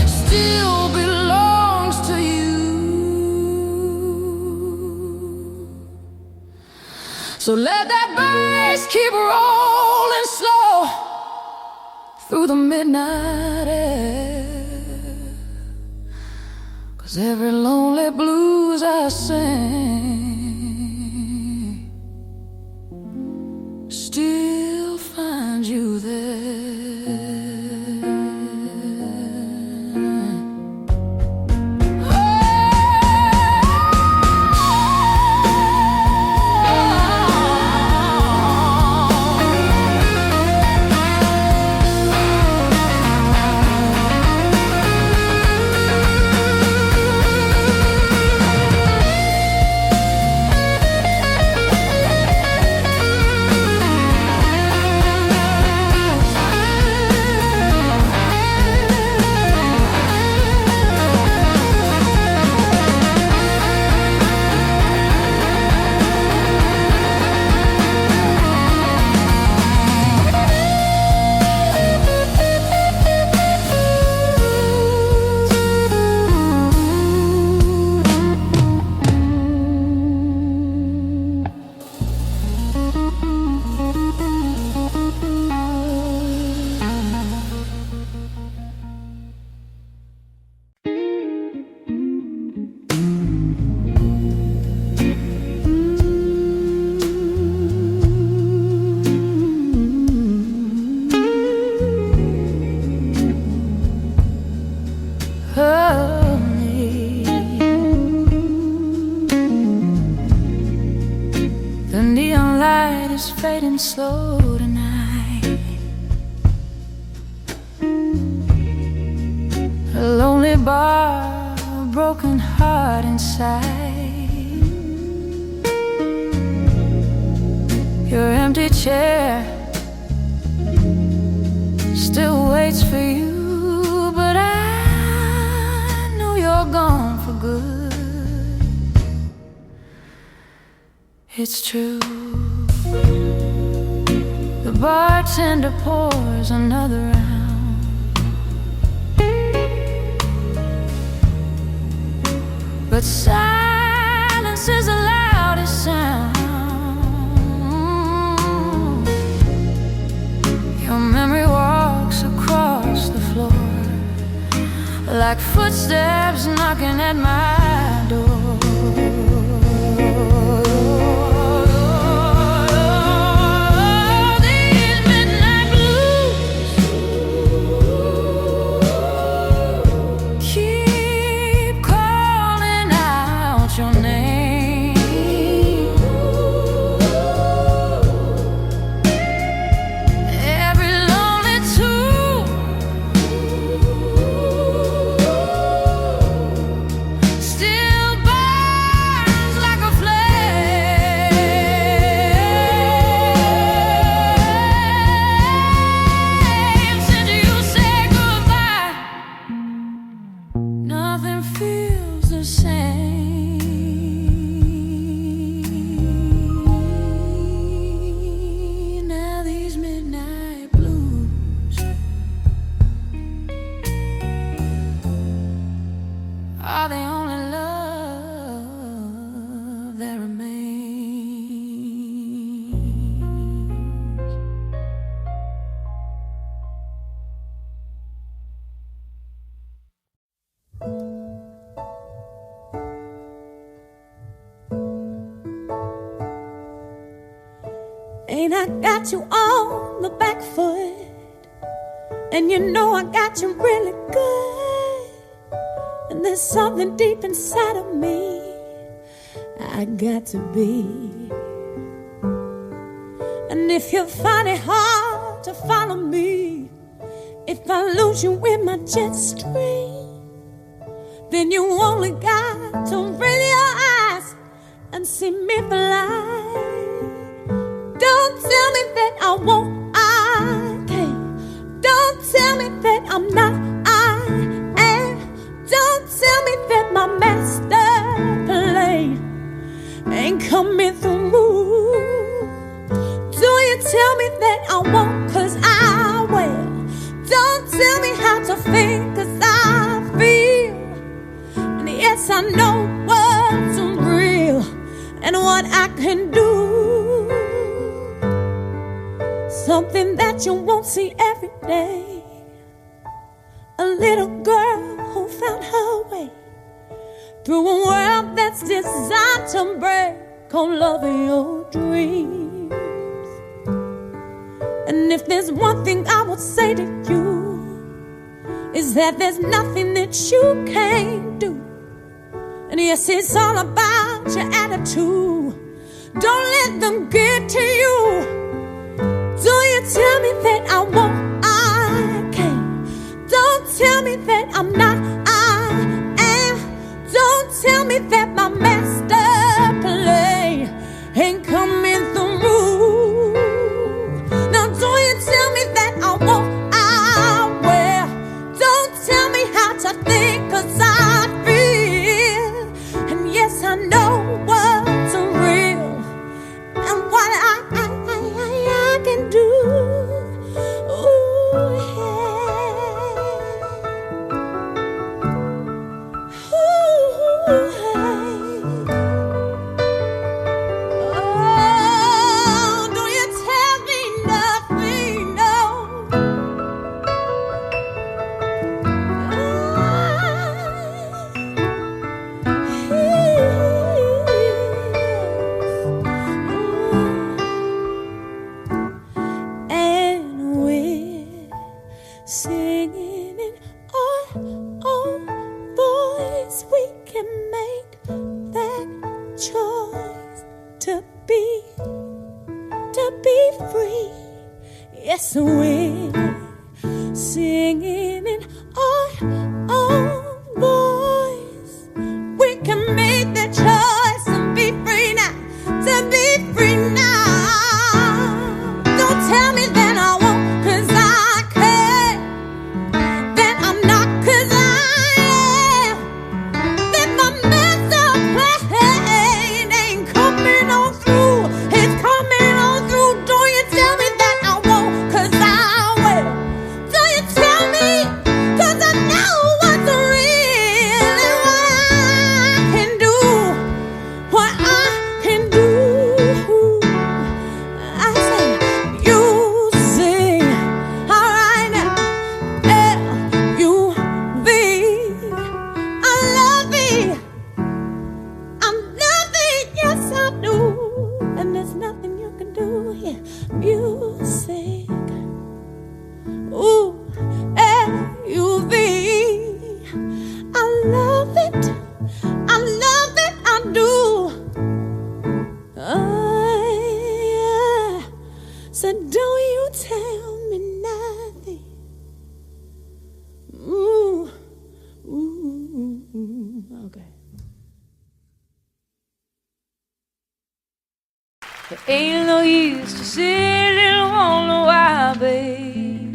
still belongs to you. So let that bass keep rolling slow through the midnight air, 'cause every lonely blues I sing still finds you there. The neon light is fading slow tonight. A lonely bar, a broken heart inside. Your empty chair still waits for you, but I know you're gone for good. It's true. The bartender pours another round. But silence is the loudest sound. Your memory walks across the floor like footsteps knocking at my door. Are the only love that remains. Ain't I got you on the back foot? And you know I got you really good. And there's something deep inside of me I got to be. And if you find it hard to follow me, if I lose you in my jet stream, then you only got to raise your eyes and see me fly. Don't tell me that I won't, I can't. Don't tell me that I'm not, I am. Don't tell me that my master plan ain't coming through. Do you tell me that I won't, 'cause I will. Don't tell me how to think, 'cause I feel. And yes, I know what's real and what I can do. Something that you won't see every day. A little girl who found her way through a world that's designed to break on loving your dreams. And if there's one thing I would say to you, is that there's nothing that you can't do. And yes, it's all about your attitude. Don't let them get to you. Do you tell me that I won't, I can't. Don't tell me that I'm not, I am. Don't tell me that my master plan ain't coming through. Now do you tell me that I won't, I will. Don't tell me how to think, 'cause I feel. And yes, I know what's real and what I can do. Ooh, yeah. Ooh, hey. Oh, don't you tell me nothing, no. Singing in our own voice, we can make that choice to be free. Yes, we're singing in our own voice. We can make that choice to be free now, to be free now. Don't tell me that I won't, 'cause I can't. That I'm not, 'cause I am. That my master plan ain't coming on through. It's coming on through. Don't you tell me that I won't, 'cause I will. Don't you tell me, 'cause I know what's real and what I can do. What I can do. I say, you sing, all right now. L-U-V. I love it. I'm nothing, yes I do. And there's nothing you can do here. Music. Ooh, L-U-V. I love it. I love it, I do. Yeah. So don't you tell me nothing. Ooh, ooh, okay. There ain't no use to sit and wonder why, babe,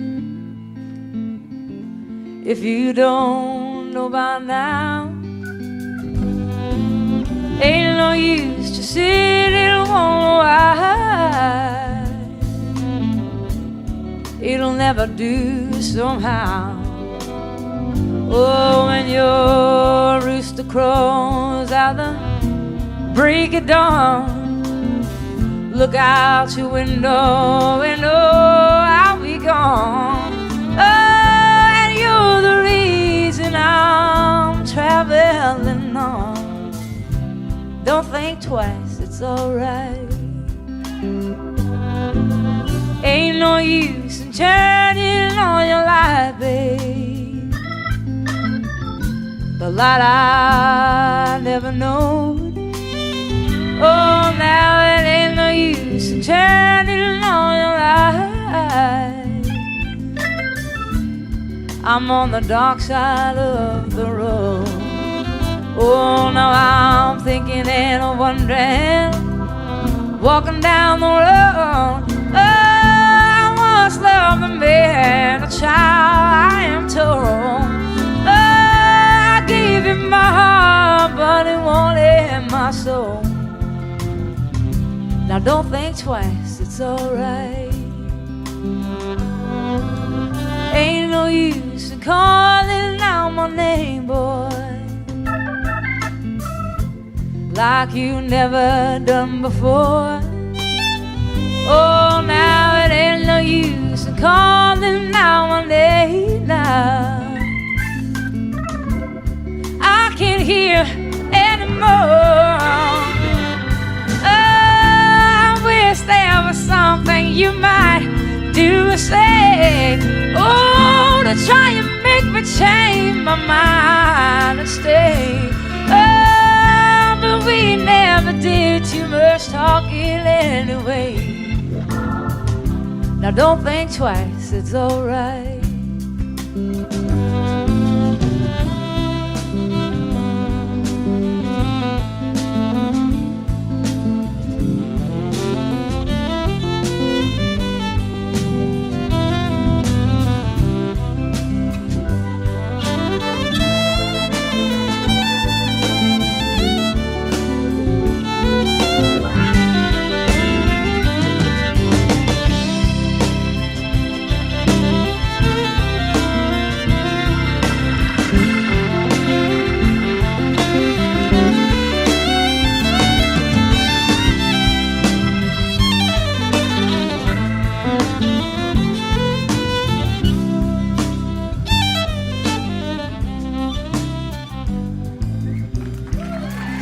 if you don't know by now. Ain't no use to sit and wonder why. It'll never do somehow. Oh, when your rooster crows out the break of dawn, look out your window and oh, I'll be gone. Oh, and you're the reason I'm think twice, it's alright. Ain't no use in turning on your light, babe. The light I never known. Oh, now it ain't no use in turning on your light. I'm on the dark side of the road. Oh, now I'm thinking and wondering, walking down the road. Oh, I once loved a man, a child, I am told. Oh, I gave him my heart, but he wanted my soul. Now don't think twice, it's alright. Ain't no use in calling out my name, boy, like you never done before. Oh, now it ain't no use in calling out my name now. I can't hear anymore. Oh, I wish there was something you might do or say. Oh, to try and make me change my mind and stay. Oh, but we never did too much talking anyway. Now don't think twice, it's alright.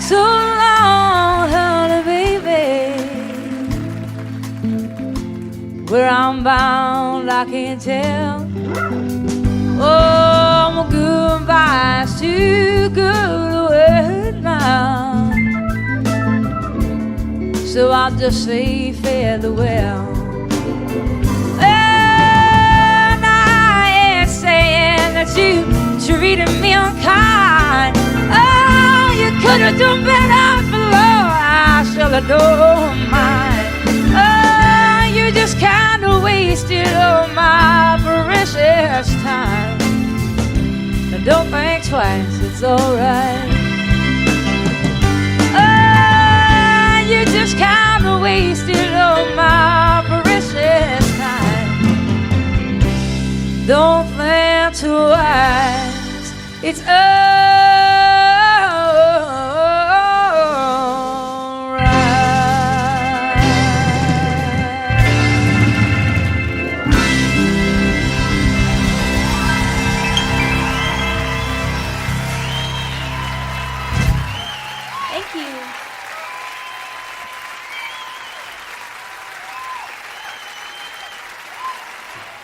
So long, honey, baby. Where I'm bound, I can't tell. Oh, my goodbye's too good a word now. So I'll just say farewell. And I ain't saying that you treated me unkind. Oh, you could have done better below. I shall adore mine. Oh, you just kind of wasted all my precious time. Now don't think twice, it's alright. Oh, you just kind of wasted all my precious time. Don't think twice, it's alright. Thank you.